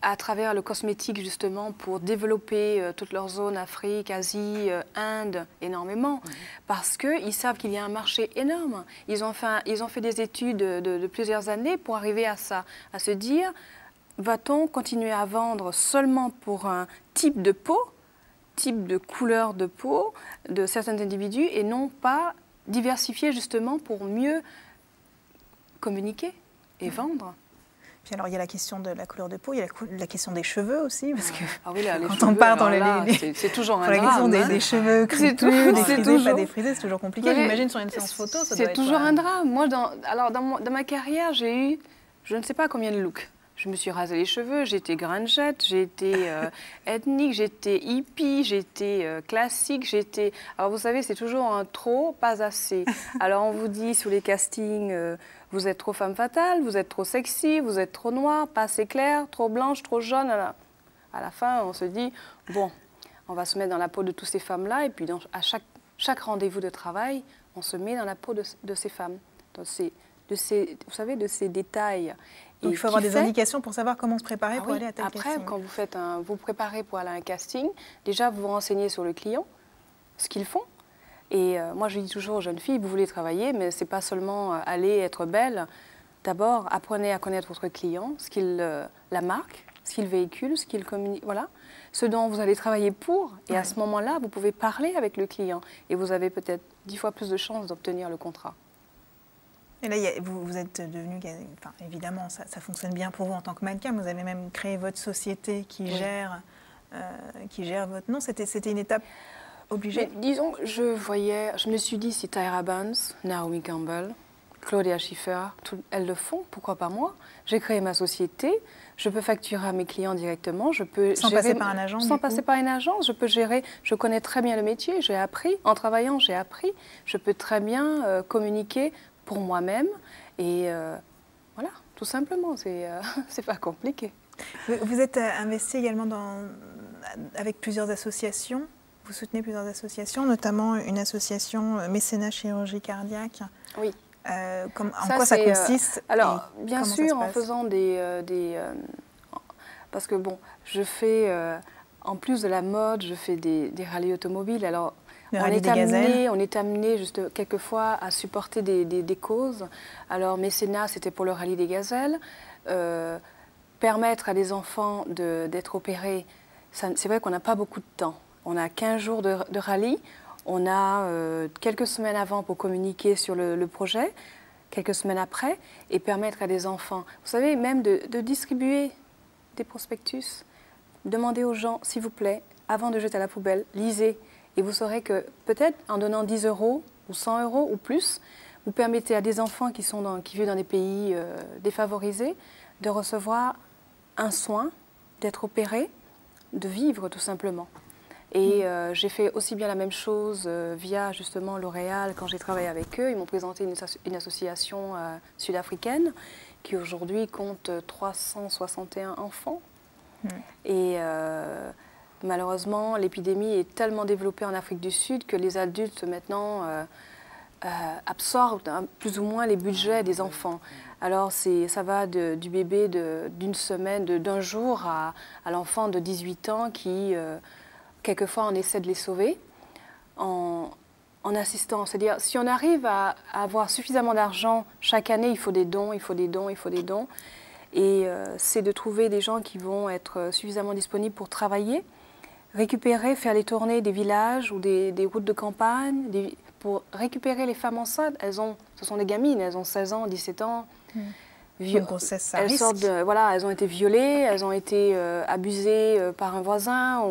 à travers le cosmétique, justement, pour développer toute leur zone Afrique, Asie, Inde, énormément. Parce qu'ils savent qu'il y a un marché énorme. Ils ont fait des études de plusieurs années pour arriver à ça, à se dire... Va-t-on continuer à vendre seulement pour un type de peau, type de couleur de peau de certains individus et non pas diversifier justement pour mieux communiquer et vendre? Puis alors il y a la question de la couleur de peau, il y a la question des cheveux aussi, parce que quand cheveux, on part dans c'est toujours un la question drame. des cheveux crépus, défrisés, pas défrisés, c'est toujours compliqué. J'imagine sur une séance photo, ça doit être... C'est toujours un drame. Moi, dans ma carrière, j'ai eu je ne sais pas combien de looks. Je me suis rasé les cheveux, j'étais grungeette, j'étais ethnique, j'étais hippie, j'étais classique, j'étais... Alors vous savez, c'est toujours un trop, pas assez. Alors on vous dit sur les castings, vous êtes trop femme fatale, vous êtes trop sexy, vous êtes trop noire, pas assez claire, trop blanche, trop jaune. À la fin, on se dit, bon, on va se mettre dans la peau de toutes ces femmes-là, et puis à chaque rendez-vous de travail, on se met dans la peau de ces femmes, vous savez, de ces détails. Donc il faut avoir des indications pour savoir comment se préparer pour aller à tel casting. Après, quand vous préparez pour aller à un casting, déjà vous vous renseignez sur le client, ce qu'ils font. Et moi je dis toujours aux jeunes filles, vous voulez travailler, mais ce n'est pas seulement aller être belle. D'abord, apprenez à connaître votre client, la marque, ce qu'il véhicule, ce qu'il communique, voilà. Ce dont vous allez travailler pour. Et à ce moment-là, vous pouvez parler avec le client. Et vous avez peut-être 10 fois plus de chances d'obtenir le contrat. Et là, vous êtes devenu, enfin, évidemment, ça fonctionne bien pour vous en tant que mannequin. Vous avez même créé votre société qui gère votre nom. C'était une étape obligée. Mais, disons, je me suis dit, si Tyra Banks, Naomi Campbell, Claudia Schiffer, elles le font, pourquoi pas moi? J'ai créé ma société, je peux facturer à mes clients directement, je peux sans passer par un agent. Sans passer par une agence, je peux gérer. Je connais très bien le métier, j'ai appris. En travaillant, j'ai appris. Je peux très bien communiquer pour moi-même. Et voilà, tout simplement, c'est pas compliqué. Vous êtes investi également avec plusieurs associations. Vous soutenez plusieurs associations, notamment une association mécénat chirurgie cardiaque. Oui. En quoi ça consiste? Alors, bien sûr, en faisant parce que bon, je fais, en plus de la mode, je fais des rallyes automobiles. Alors, on est amené juste quelquefois à supporter des causes. Alors, mécénat, c'était pour le rallye des gazelles. Permettre à des enfants d'être opérés, c'est vrai qu'on n'a pas beaucoup de temps. On a 15 jours de rallye. On a quelques semaines avant pour communiquer sur le projet, quelques semaines après, et permettre à des enfants, vous savez, même de distribuer des prospectus. Demandez aux gens, s'il vous plaît, avant de jeter à la poubelle, lisez. Et vous saurez que peut-être en donnant 10 € ou 100 € ou plus, vous permettez à des enfants qui vivent dans des pays défavorisés de recevoir un soin, d'être opérés, de vivre tout simplement. Et j'ai fait aussi bien la même chose via justement L'Oréal quand j'ai travaillé avec eux. Ils m'ont présenté une association sud-africaine qui aujourd'hui compte 361 enfants. Et malheureusement, l'épidémie est tellement développée en Afrique du Sud que les adultes maintenant absorbent plus ou moins les budgets des enfants. Alors ça va du bébé d'une semaine, d'un jour à l'enfant de 18 ans qui... quelquefois, on essaie de les sauver en en assistant. C'est-à-dire, si on arrive à avoir suffisamment d'argent, chaque année, il faut des dons, il faut des dons, il faut des dons. Et c'est de trouver des gens qui vont être suffisamment disponibles pour travailler, récupérer, faire les tournées des villages ou des routes de campagne, pour récupérer les femmes enceintes. Ce sont des gamines, elles ont 16 ans, 17 ans. Une grossesse, ça risque. Voilà, elles ont été violées, elles ont été abusées par un voisin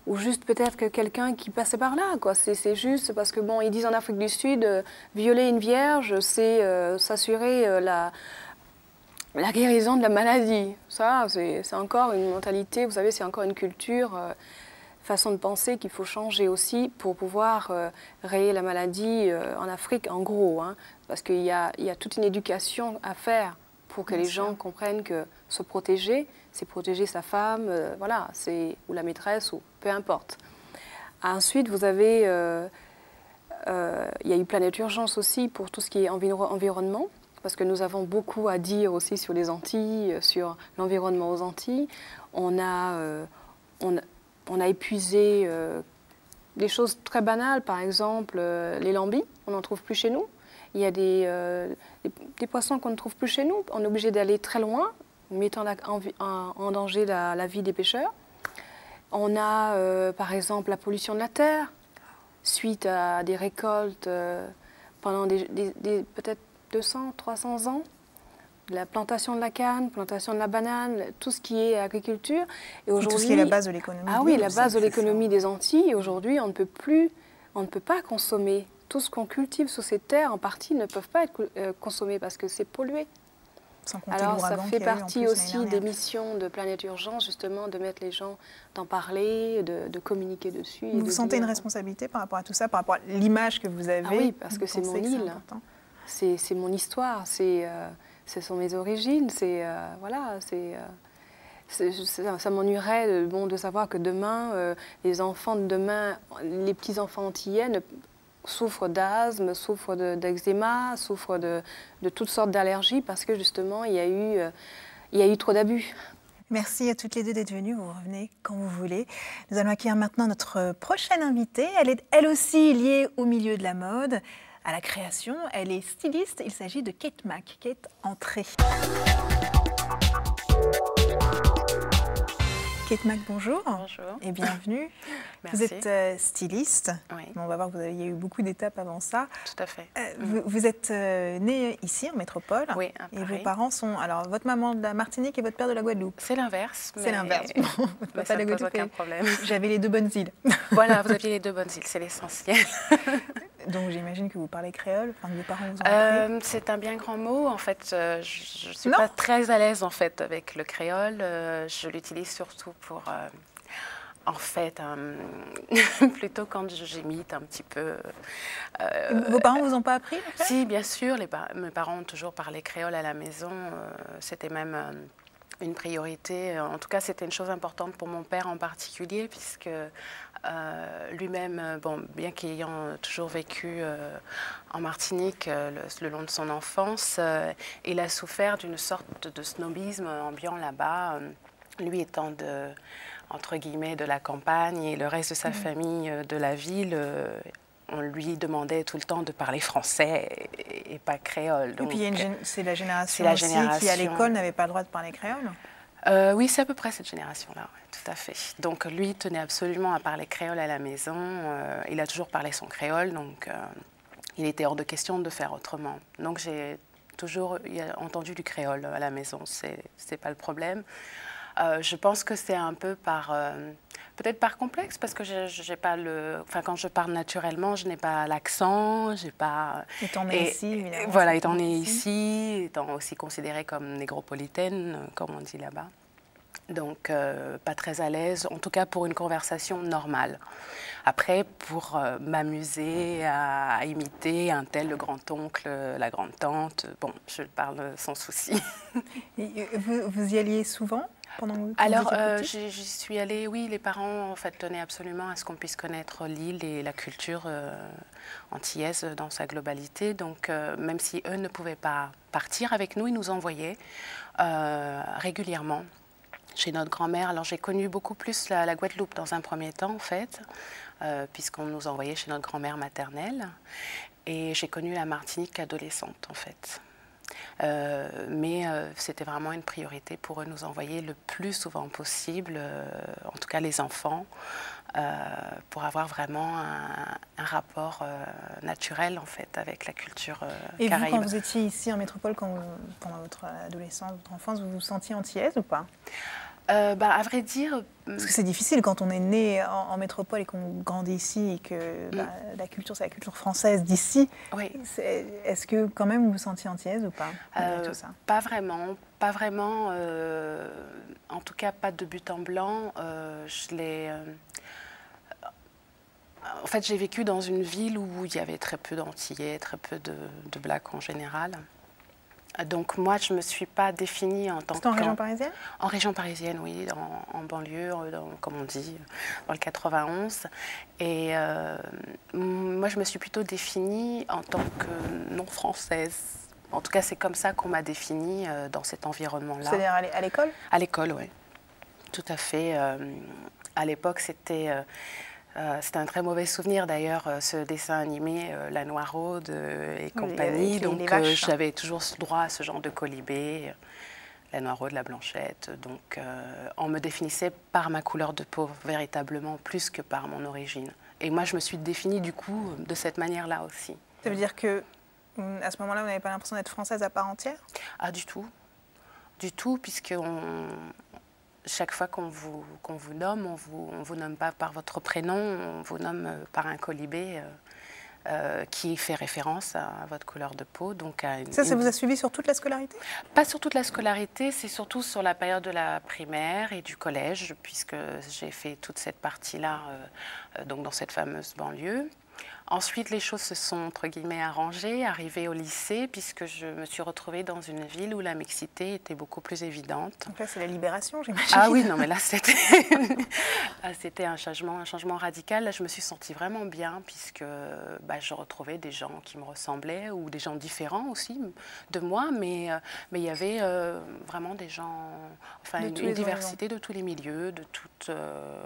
ou juste peut-être que quelqu'un qui passait par là, quoi. C'est juste parce que, bon, ils disent en Afrique du Sud, violer une vierge, c'est s'assurer la guérison de la maladie. Ça, c'est encore une mentalité, vous savez, c'est encore une culture, façon de penser qu'il faut changer aussi pour pouvoir rayer la maladie en Afrique, en gros. Hein, parce qu'il y a toute une éducation à faire pour que les gens comprennent que se protéger, c'est protéger sa femme, voilà, ou la maîtresse, ou peu importe. Ensuite, vous avez, il y a eu Planète Urgence aussi pour tout ce qui est environnement, parce que nous avons beaucoup à dire aussi sur les Antilles, sur l'environnement aux Antilles. On a épuisé des choses très banales, par exemple les lambis, on n'en trouve plus chez nous. Il y a des poissons qu'on ne trouve plus chez nous. On est obligé d'aller très loin, mettant en danger la vie des pêcheurs. On a, par exemple, la pollution de la terre, suite à des récoltes pendant peut-être 200, 300 ans. La plantation de la canne, plantation de la banane, tout ce qui est agriculture. Et tout ce qui est la base de l'économie. Ah oui, la base de l'économie des Antilles. Et aujourd'hui, on ne peut pas consommer. Tout ce qu'on cultive sur ces terres, en partie, ne peuvent pas être consommés parce que c'est pollué. Sans compter alors, ça fait partie aussi des missions missions de Planète Urgence, justement, de mettre les gens, d'en parler, de communiquer dessus. Vous sentez une responsabilité par rapport à tout ça, par rapport à l'image que vous avez? Ah oui, parce que c'est mon île, c'est mon histoire, ce sont mes origines, voilà, ça m'ennuierait de savoir que demain, les enfants de demain, les petits-enfants antillais souffrent d'asthme, souffrent d'eczéma, souffrent de toutes sortes d'allergies parce que justement, il y a eu trop d'abus. Merci à toutes les deux d'être venues. Vous revenez quand vous voulez. Nous allons accueillir maintenant notre prochaine invitée. Elle est elle aussi liée au milieu de la mode, à la création. Elle est styliste. Il s'agit de Kate Mack. Kate, entrez. Kate Mack, bonjour. Bonjour. Et bienvenue. Merci. Vous êtes styliste. Oui. Bon, on va voir qu'il y a eu beaucoup d'étapes avant ça. Tout à fait. Vous êtes née ici, en métropole. Oui, à Paris. Et vos parents sont... Alors, votre maman de la Martinique et votre père de la Guadeloupe. C'est l'inverse. C'est l'inverse. Bon, mais ça ne pose aucun problème. J'avais les deux bonnes îles. Voilà, vous aviez les deux bonnes îles, c'est l'essentiel. Donc j'imagine que vous parlez créole, enfin que vos parents vous ont appris. C'est un bien grand mot, en fait. Je ne suis pas très à l'aise en fait avec le créole. Je l'utilise surtout pour, en fait, plutôt quand j'imite un petit peu. Vos parents vous ont pas appris? Si, bien sûr. Mes parents ont toujours parlé créole à la maison. C'était même une priorité. En tout cas, c'était une chose importante pour mon père en particulier, puisque lui-même, bon, bien qu'ayant toujours vécu en Martinique le long de son enfance, il a souffert d'une sorte de snobisme ambiant là-bas, lui étant entre guillemets de la campagne et le reste de sa famille de la ville. On lui demandait tout le temps de parler français et pas créole. Donc, et puis c'est la génération aussi qui, à l'école, n'avait pas le droit de parler créole. Oui, c'est à peu près cette génération-là, ouais, tout à fait. Donc lui tenait absolument à parler créole à la maison. Il a toujours parlé son créole, donc il était hors de question de faire autrement. Donc j'ai toujours entendu du créole à la maison, c'est pas le problème. Je pense que c'est un peu peut-être par complexe, parce que j'ai pas enfin, quand je parle naturellement, je n'ai pas l'accent, j'ai pas... Étant née ici, évidemment. Voilà, étant née ici, étant aussi considérée comme négropolitaine, comme on dit là-bas. Donc, pas très à l'aise, en tout cas pour une conversation normale. Après, pour m'amuser à imiter un tel, le grand-oncle, la grande-tante, bon, je parle sans souci. Et vous y alliez souvent? Alors, j'y suis allée, oui, les parents en fait tenaient absolument à ce qu'on puisse connaître l'île et la culture antillaise dans sa globalité. Donc, même si eux ne pouvaient pas partir avec nous, ils nous envoyaient régulièrement chez notre grand-mère. Alors j'ai connu beaucoup plus la Guadeloupe dans un premier temps en fait, puisqu'on nous envoyait chez notre grand-mère maternelle. Et j'ai connu la Martinique adolescente en fait. Mais c'était vraiment une priorité pour eux, nous envoyer le plus souvent possible, en tout cas les enfants, pour avoir vraiment un rapport naturel en fait avec la culture Et caraïbe. vous, quand vous étiez ici en métropole, pendant votre adolescence, votre enfance, vous vous sentiez antillaise ou pas? À vrai dire... Parce que c'est difficile quand on est né en métropole et qu'on grandit ici et que la culture, c'est la culture française d'ici. Oui. Est-ce que quand même vous vous sentiez antillaise ou pas tout ça? Pas vraiment, pas vraiment. En tout cas, pas de but en blanc. En fait, j'ai vécu dans une ville où il y avait très peu d'Antillais, très peu de Blacks en général. Donc moi, je ne me suis pas définie en tant que... C'était en région parisienne? En région parisienne, oui, en banlieue, comme on dit, dans le 91. Et moi, je me suis plutôt définie en tant que non-française. En tout cas, c'est comme ça qu'on m'a définie dans cet environnement-là. C'est-à-dire à l'école? À l'école, oui. Tout à fait. À l'époque, c'était un très mauvais souvenir d'ailleurs, ce dessin animé La Noiraude et compagnie. Donc j'avais toujours droit à ce genre de colibé, La Noiraude, la Blanchette. Donc on me définissait par ma couleur de peau véritablement, plus que par mon origine. Et moi je me suis définie du coup de cette manière-là aussi. Ça veut dire que à ce moment-là, vous n'avez pas l'impression d'être française à part entière? Ah, du tout. Du tout, puisque chaque fois qu'on vous nomme, on vous nomme pas par votre prénom, on vous nomme par un colibé qui fait référence à votre couleur de peau. Donc ça vous a suivi sur toute la scolarité? Pas sur toute la scolarité, c'est surtout sur la période de la primaire et du collège, puisque j'ai fait toute cette partie-là donc dans cette fameuse banlieue. Ensuite, les choses se sont, entre guillemets, arrangées, arrivée au lycée, puisque je me suis retrouvée dans une ville où la mixité était beaucoup plus évidente. Donc là, c'est la libération, j'imagine. Ah oui, non, mais là, c'était un changement radical. Là, je me suis sentie vraiment bien, puisque je retrouvais des gens qui me ressemblaient, ou des gens différents aussi de moi, mais il y avait vraiment des gens, enfin, une diversité de tous les milieux, de toute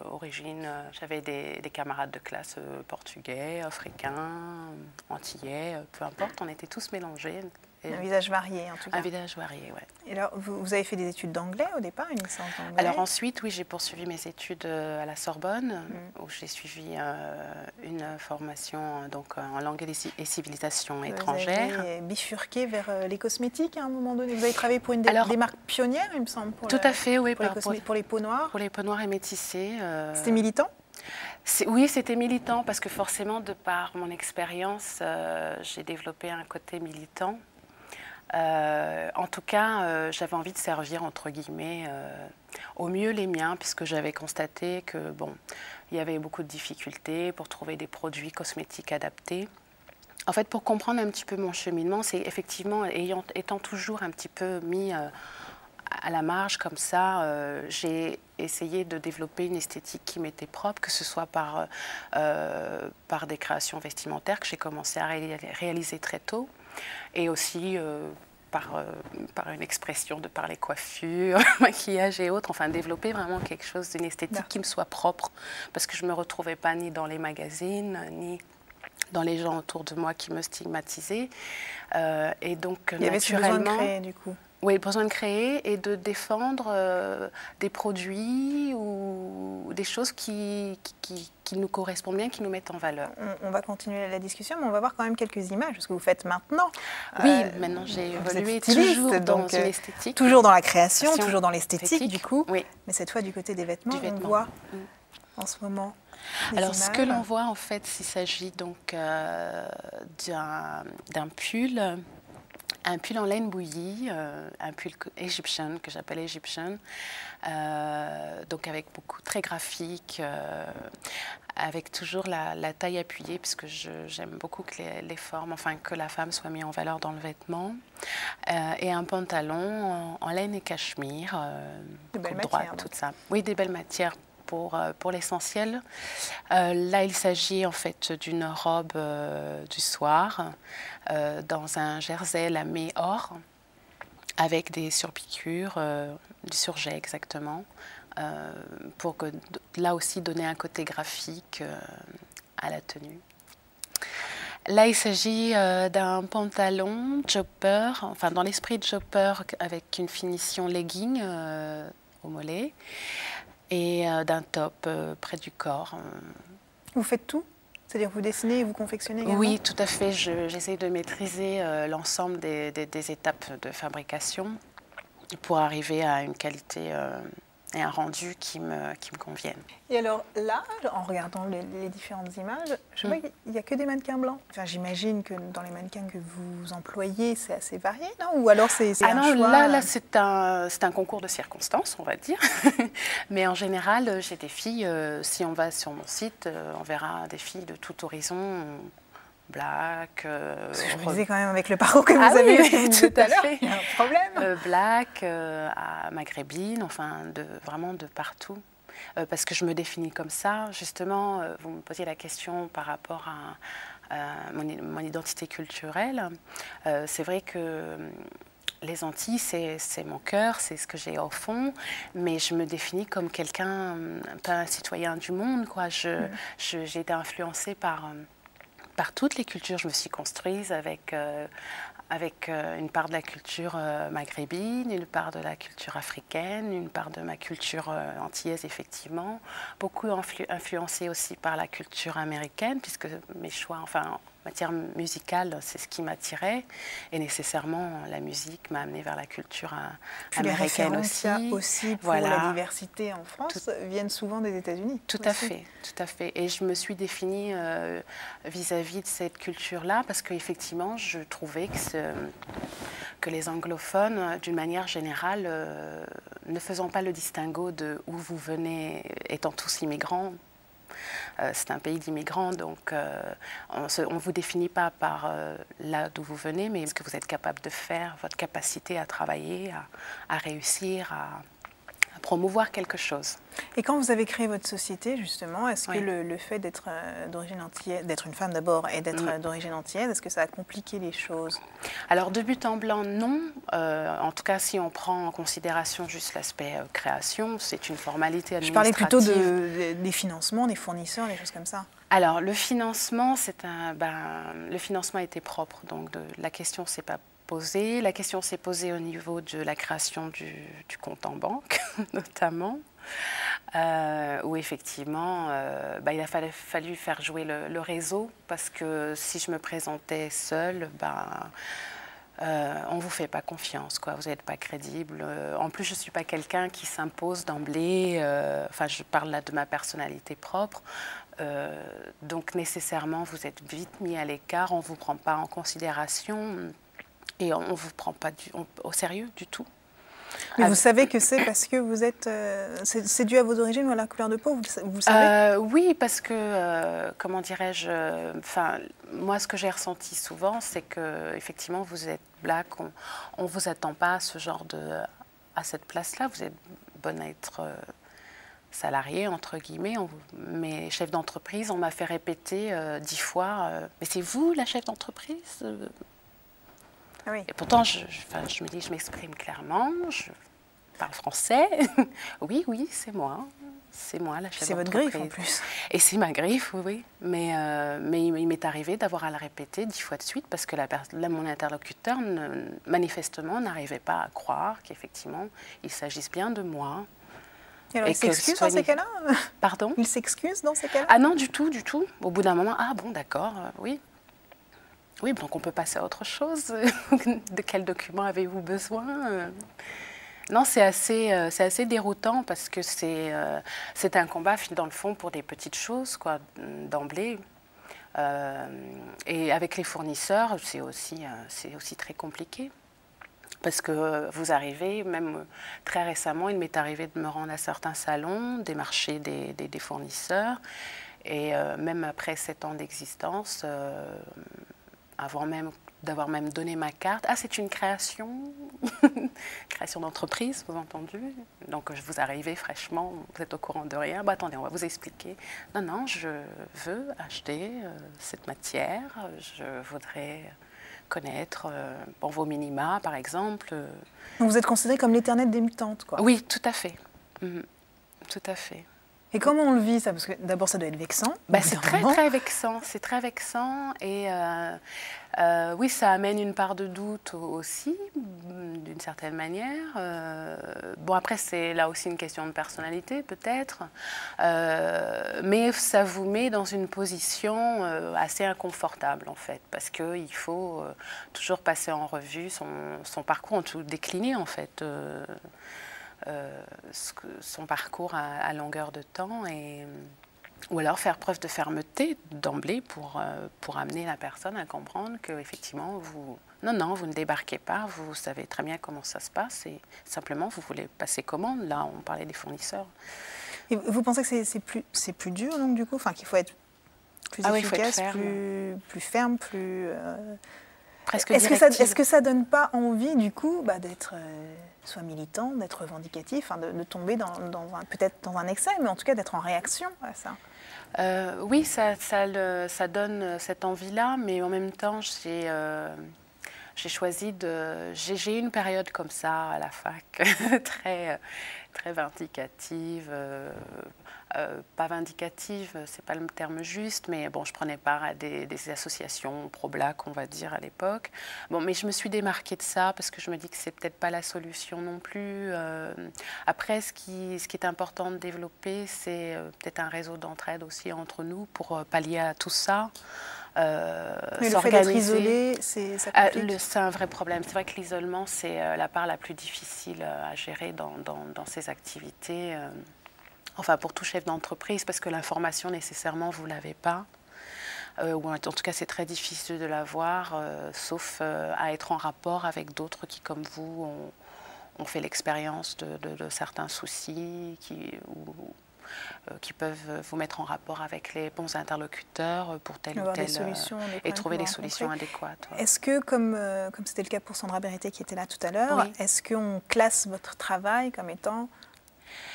origine. J'avais des camarades de classe portugais, africains, antillais, peu importe, on était tous mélangés. Un visage varié en tout cas. Un visage varié, oui. Et alors, vous avez fait des études d'anglais au départ, une licence d'anglais? Alors ensuite, oui, j'ai poursuivi mes études à la Sorbonne, où j'ai suivi une formation donc, en langue et civilisation étrangère. Vous avez bifurqué vers les cosmétiques à un moment donné? Vous avez travaillé pour une des marques pionnières, il me semble, tout à fait, oui, pour les peaux noires. Pour les peaux noires et métissées. C'était militant? Oui, c'était militant parce que forcément, de par mon expérience, j'ai développé un côté militant. En tout cas, j'avais envie de servir, entre guillemets, au mieux les miens, puisque j'avais constaté que, bon, il y avait beaucoup de difficultés pour trouver des produits cosmétiques adaptés. En fait, pour comprendre un petit peu mon cheminement, c'est effectivement, étant toujours un petit peu mis à la marge comme ça, j'ai essayé de développer une esthétique qui m'était propre, que ce soit par des créations vestimentaires que j'ai commencé à réaliser très tôt, et aussi par une expression de par les coiffures, maquillage et autres, enfin développer vraiment quelque chose, d'une esthétique qui me soit propre, parce que je ne me retrouvais pas ni dans les magazines, ni dans les gens autour de moi qui me stigmatisaient. Et donc, il y avait ce besoin de créer, du coup. Oui, besoin de créer et de défendre des produits ou des choses qui nous correspondent bien, qui nous mettent en valeur. On va continuer la discussion, mais on va voir quand même quelques images, ce que vous faites maintenant. Oui, maintenant j'ai évolué toujours dans l'esthétique. Toujours dans la création, toujours dans l'esthétique, du coup. Oui. Mais cette fois, du côté des vêtements, on voit en ce moment Alors, ce que l'on voit, en fait, il s'agit donc d'un pull. Un pull en laine bouillie, un pull égyptien, que j'appelle égyptien, donc avec très graphique, avec toujours la taille appuyée, puisque j'aime beaucoup que les formes, enfin que la femme soit mise en valeur dans le vêtement, et un pantalon en laine et cachemire, coupe droite, tout ça. Oui, des belles matières. Pour l'essentiel. Là, il s'agit en fait d'une robe du soir dans un jersey lamé or avec des surpiqûres, du surjet exactement, pour que là aussi donner un côté graphique à la tenue. Là, il s'agit d'un pantalon jumper, enfin dans l'esprit de jumper avec une finition legging au mollet et d'un top près du corps. Vous faites tout? C'est-à-dire vous dessinez et vous confectionnez également? Oui, tout à fait. J'essaie de maîtriser l'ensemble des étapes de fabrication pour arriver à une qualité et un rendu qui me conviennent. Et alors là, en regardant les différentes images, je vois qu'il n'y a que des mannequins blancs. Enfin, j'imagine que dans les mannequins que vous employez, c'est assez varié, non? Ou alors c'est ah un non, choix... là c'est un concours de circonstances, on va dire. Mais en général, j'ai des filles, si on va sur mon site, on verra des filles de tout horizon, black... je me disais quand même avec le parcours que vous Ah avez, oui, que vous disiez tout à tout à l'heure, fait. il y a un problème. Black, à maghrébine, enfin vraiment de partout. Parce que je me définis comme ça. Justement, vous me posiez la question par rapport à mon identité culturelle. C'est vrai que les Antilles, c'est mon cœur, c'est ce que j'ai au fond, mais je me définis comme quelqu'un, pas un citoyen du monde, quoi. J'ai été influencée par toutes les cultures. Je me suis construite avec une part de la culture maghrébine, une part de la culture africaine, une part de ma culture antillaise, effectivement. Beaucoup influencée aussi par la culture américaine, puisque mes choix, enfin, en matière musicale, c'est ce qui m'attirait. Et nécessairement, la musique m'a amenée vers la culture américaine aussi. Les références aussi pour la diversité en France viennent souvent des États-Unis. Tout à fait, tout à fait. Et je me suis définie vis-à-vis de cette culture-là, parce qu'effectivement, je trouvais que les anglophones, d'une manière générale, ne faisant pas le distinguo de où vous venez, étant tous immigrants, c'est un pays d'immigrants, donc on ne vous définit pas par là d'où vous venez, mais ce que vous êtes capable de faire, votre capacité à travailler, à réussir, à promouvoir quelque chose. Et quand vous avez créé votre société, justement, est-ce que le fait d'être d'origine antillaise, d'être une femme d'abord et d'être d'origine antillaise, est-ce que ça a compliqué les choses? Alors, de but en blanc, non. En tout cas, si on prend en considération juste l'aspect création, c'est une formalité administrative. Je parlais plutôt des financements, des fournisseurs, des choses comme ça. Alors, le financement, le financement était propre, donc la question s'est pas posée. La question s'est posée au niveau de la création du compte en banque, notamment, où effectivement, il a fallu faire jouer le réseau, parce que si je me présentais seule, on ne vous fait pas confiance, quoi. Vous n'êtes pas crédible. En plus, je ne suis pas quelqu'un qui s'impose d'emblée. Je parle là de ma personnalité propre. Donc, nécessairement, vous êtes vite mis à l'écart. On ne vous prend pas en considération et on ne vous prend pas au sérieux du tout. Mais vous savez que c'est parce que vous êtes... c'est dû à vos origines ou à la couleur de peau, vous le savez? Oui, parce que, comment dirais-je, moi, ce que j'ai ressenti souvent, c'est que effectivement, vous êtes black, on ne vous attend pas à cette place-là. Vous êtes bonne à être salarié, entre guillemets. Mais chef d'entreprise, on m'a fait répéter 10 fois, mais c'est vous, la chef d'entreprise? Oui. Et pourtant, je me dis, je m'exprime clairement, je parle français. Oui, c'est moi. C'est moi, la chef d'entreprise. C'est votre griffe, en plus. Et c'est ma griffe, oui. Mais il m'est arrivé d'avoir à la répéter 10 fois de suite parce que mon interlocuteur, manifestement, n'arrivait pas à croire qu'effectivement, il s'agisse bien de moi. Et alors, il s'excuse dans ces cas-là? Pardon? Il s'excuse dans ces cas-là? Ah non, du tout, du tout. Au bout d'un moment, ah bon, d'accord, oui. Oui, donc on peut passer à autre chose. De quel document avez-vous besoin? Non, c'est assez déroutant parce que c'est un combat, dans le fond, pour des petites choses, quoi, d'emblée. Et avec les fournisseurs, c'est aussi très compliqué. Parce que vous arrivez, même très récemment, il m'est arrivé de me rendre à certains salons, démarcher des fournisseurs. Et même après 7 ans d'existence, d'avoir même donné ma carte. Ah, c'est une création, création d'entreprise, vous entendez? Donc, vous arrivez fraîchement, vous êtes au courant de rien. Attendez, on va vous expliquer. Non, je veux acheter cette matière, je voudrais connaître bon, vos minima, par exemple. Donc vous êtes considérée comme l'éternelle débutante, quoi. Oui, tout à fait. Tout à fait. Et comment on le vit, ça? Parce que d'abord, ça doit être vexant. C'est très, très vexant. C'est très vexant. Et oui, ça amène une part de doute aussi, d'une certaine manière. Bon, après, c'est là aussi une question de personnalité, peut-être. Mais ça vous met dans une position assez inconfortable, en fait, parce qu'il faut toujours passer en revue son parcours, tout décliner, en fait. Son parcours à longueur de temps ou alors faire preuve de fermeté d'emblée pour amener la personne à comprendre qu'effectivement, vous ne débarquez pas, vous savez très bien comment ça se passe et simplement vous voulez passer commande. Là, on parlait des fournisseurs. Et vous pensez que c'est plus dur, donc, du coup, enfin, qu'il faut être plus efficace, plus ferme, plus... Presque Est-ce que ça donne pas envie, du coup, d'être soit militant, d'être revendicatif, de tomber peut-être dans un excès, mais en tout cas d'être en réaction à ça? Oui, ça donne cette envie-là, mais en même temps, j'ai choisi j'ai eu une période comme ça à la fac, très, très vindicative. Pas vindicative, c'est pas le terme juste, mais bon, je prenais part à des associations pro-black, on va dire, à l'époque. Bon, mais je me suis démarquée de ça parce que je me dis que c'est peut-être pas la solution non plus. Après, ce qui est important de développer, c'est peut-être un réseau d'entraide aussi entre nous pour pallier à tout ça. Mais le fait d'être isolé, ça complique. C'est un vrai problème. C'est vrai que l'isolement, c'est la part la plus difficile à gérer dans ces activités. Enfin, pour tout chef d'entreprise, parce que l'information, nécessairement, vous ne l'avez pas. Ou en tout cas, c'est très difficile de l'avoir, sauf à être en rapport avec d'autres qui, comme vous, ont fait l'expérience de certains soucis, qui peuvent vous mettre en rapport avec les bons interlocuteurs pour telle ou telle... et trouver des solutions adéquates. Ouais. Est-ce que, comme c'était le cas pour Sandra Berreté qui était là tout à l'heure, oui. Est-ce qu'on classe votre travail comme étant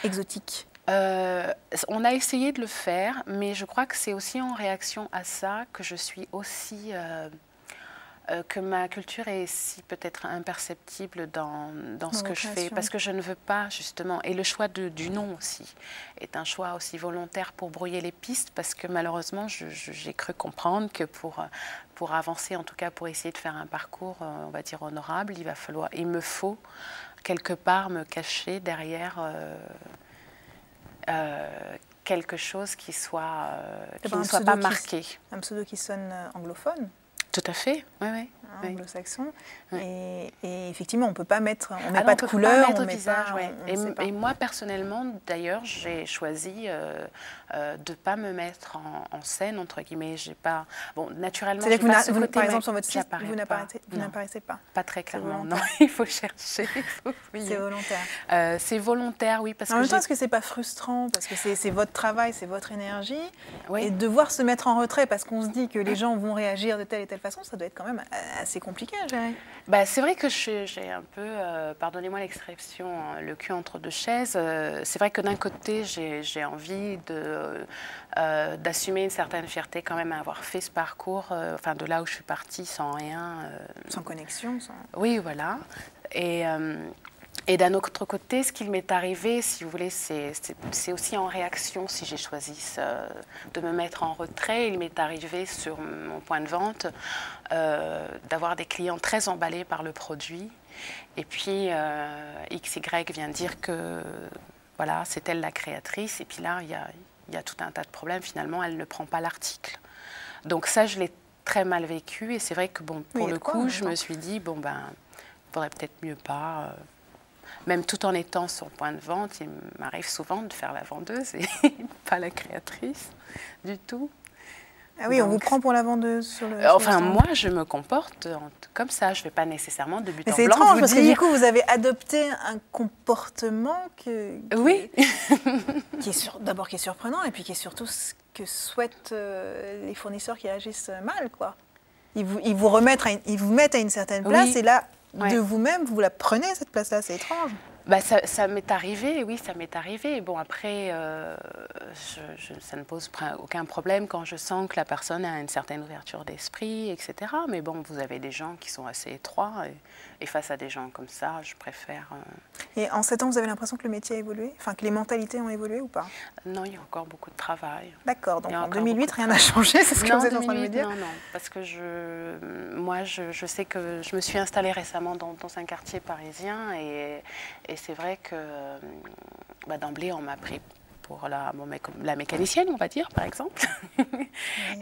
exotique ? On a essayé de le faire, mais je crois que c'est aussi en réaction à ça que je suis aussi... que ma culture est si peut-être imperceptible dans ce que je fais, parce que je ne veux pas, justement, et le choix du nom aussi est un choix aussi volontaire pour brouiller les pistes, parce que malheureusement, j'ai cru comprendre que pour avancer, en tout cas pour essayer de faire un parcours, on va dire, honorable, il me faut quelque part me cacher derrière... quelque chose qui ne soit pas marqué. Un pseudo qui sonne anglophone. Tout à fait, oui. Anglo-saxon. Oui. Et effectivement, on ne peut pas mettre, on met pas de couleur, on met visage. Et moi, personnellement, d'ailleurs, j'ai choisi de ne pas me mettre en scène, entre guillemets. J'ai pas... Bon, naturellement, c'est-à-dire que par exemple, sur votre site, vous n'apparaissez pas. Pas très clairement, non. Il faut chercher, il faut fouiller. C'est volontaire. C'est volontaire, oui. Parce en même temps, est-ce que ce n'est pas frustrant? Parce que c'est votre travail, c'est votre énergie. Oui. Et devoir se mettre en retrait parce qu'on se dit que les gens vont réagir de telle et telle façon, ça doit être quand même assez compliqué à gérer. C'est vrai que j'ai un peu, pardonnez-moi l'expression, le cul entre deux chaises. C'est vrai que d'un côté, j'ai envie d'assumer une certaine fierté quand même à avoir fait ce parcours, enfin de là où je suis partie sans rien. Sans connexion, sans... Oui, voilà. Et d'un autre côté, ce qui m'est arrivé, si vous voulez, c'est aussi en réaction, si j'ai choisi de me mettre en retrait. Il m'est arrivé sur mon point de vente d'avoir des clients très emballés par le produit. Et puis, XY vient dire que voilà, c'est elle la créatrice. Et puis là, il y a tout un tas de problèmes. Finalement, elle ne prend pas l'article. Donc ça, je l'ai très mal vécu. Et c'est vrai que, bon, pour le coup, je me suis dit, bon, faudrait peut-être mieux pas... Même tout en étant sur le point de vente, il m'arrive souvent de faire la vendeuse et pas la créatrice du tout. Ah oui, donc, on vous prend pour la vendeuse sur le... Enfin, moi, je me comporte comme ça. Je ne vais pas nécessairement de but en blanc. C'est étrange, parce que du coup, vous avez adopté un comportement oui. qui est surprenant et puis qui est surtout ce que souhaitent les fournisseurs qui agissent mal, quoi. Ils vous mettent à une certaine place, oui. Et là... Ouais. De vous-même, vous la prenez cette place-là, c'est étrange. Bah, ça m'est arrivé, oui, ça m'est arrivé. Bon, après, ça ne pose aucun problème quand je sens que la personne a une certaine ouverture d'esprit, etc. Mais bon, vous avez des gens qui sont assez étroits et face à des gens comme ça, je préfère... Et en 7 ans, vous avez l'impression que le métier a évolué? Enfin, que les mentalités ont évolué ou pas? Non, il y a encore beaucoup de travail. D'accord, donc en 2008, rien n'a changé, c'est ce que vous êtes en train de me dire? Non, parce que moi, je sais que je me suis installée récemment dans un quartier parisien et c'est vrai que d'emblée, on m'a pris pour la mécanicienne, on va dire, par exemple.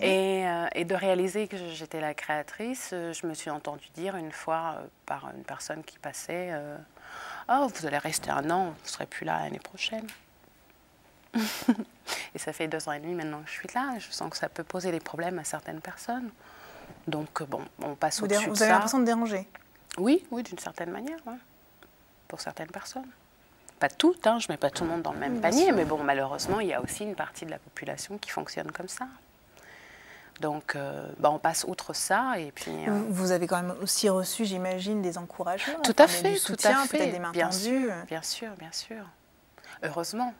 Et de réaliser que j'étais la créatrice, je me suis entendue dire une fois par une personne qui passait oh, vous allez rester 1 an, vous ne serez plus là l'année prochaine. Et ça fait 2 ans et demi maintenant que je suis là, et je sens que ça peut poser des problèmes à certaines personnes. Donc, bon, on passe au-dessus de ça. Vous avez l'impression de déranger? Oui, d'une certaine manière, ouais. Pour certaines personnes. Pas toutes, hein, je ne mets pas tout le monde dans le même panier, mais bon, malheureusement, il y a aussi une partie de la population qui fonctionne comme ça. Donc, on passe outre ça et puis... Vous avez quand même aussi reçu, j'imagine, des encouragements, tout à fait, du soutien, peut-être des mains tendues. Bien sûr, bien sûr. Heureusement.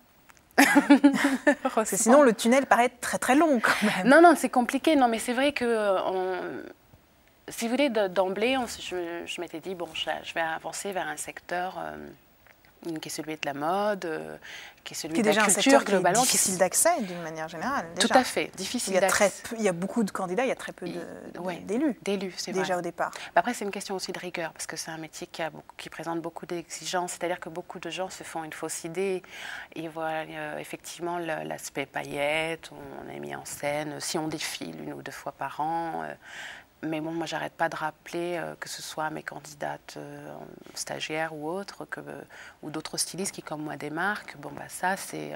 Parce que sinon, le tunnel paraît très très long quand même. Non, c'est compliqué. Non, mais c'est vrai que... si vous voulez, d'emblée, je m'étais dit, bon, je vais avancer vers un secteur... qui est celui de la mode, qui est celui de la culture globalement. Qui est difficile d'accès d'une manière générale. Déjà. Tout à fait, difficile d'accès. Il y a beaucoup de candidats, il y a très peu d'élus. D'élus, c'est vrai. Déjà au départ. Après, c'est une question aussi de rigueur, parce que c'est un métier qui présente beaucoup d'exigences. C'est-à-dire que beaucoup de gens se font une fausse idée. Ils voient effectivement l'aspect paillettes, on est mis en scène, si on défile 1 ou 2 fois par an. Mais bon, moi, j'arrête pas de rappeler que ce soit mes candidates stagiaires ou autres, ou d'autres stylistes qui, comme moi, démarquent. Bon, ça, c'est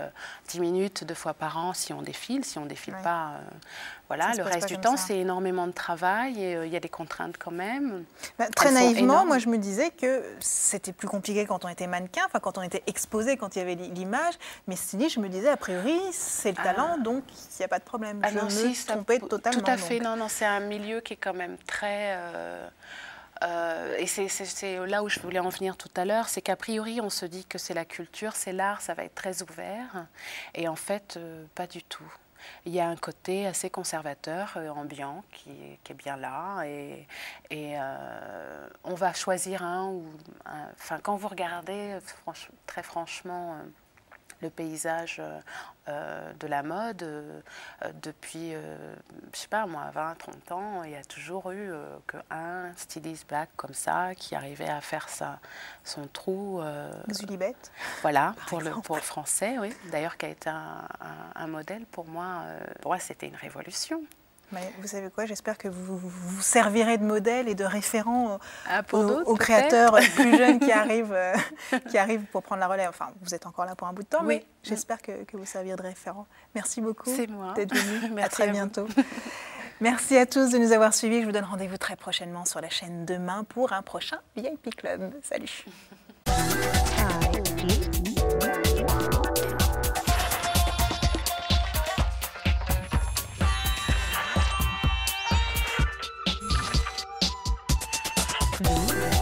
10 minutes 2 fois par an si on défile. Si on ne défile pas, voilà. Le reste du temps, c'est énormément de travail et il y a des contraintes quand même. Très naïvement, moi, je me disais que c'était plus compliqué quand on était mannequin, enfin, quand on était exposé, quand il y avait l'image. Mais je me disais, a priori, c'est le talent, donc il n'y a pas de problème. Je me trompais totalement. Tout à fait. Non, c'est un milieu qui est quand même très... et c'est là où je voulais en venir tout à l'heure, c'est qu'a priori, on se dit que c'est la culture, c'est l'art, ça va être très ouvert. Et en fait, pas du tout. Il y a un côté assez conservateur, ambiant, qui est bien là. Et on va choisir enfin, quand vous regardez, très franchement... le paysage de la mode, depuis, je sais pas moi, 20, 30 ans, il y a toujours eu qu'un styliste black comme ça qui arrivait à faire son trou. Zulibet. Voilà, pour le français, oui. D'ailleurs, qui a été un modèle pour moi. Pour moi, c'était une révolution. Mais vous savez quoi, j'espère que vous servirez de modèle et de référent aux créateurs plus jeunes qui arrivent pour prendre la relève. Enfin, vous êtes encore là pour un bout de temps, mais j'espère que vous servirez de référent. Merci beaucoup d'être venu. À très bientôt. Merci à tous de nous avoir suivis. Je vous donne rendez-vous très prochainement sur la chaîne demain pour un prochain VIP Club. Salut. Blue.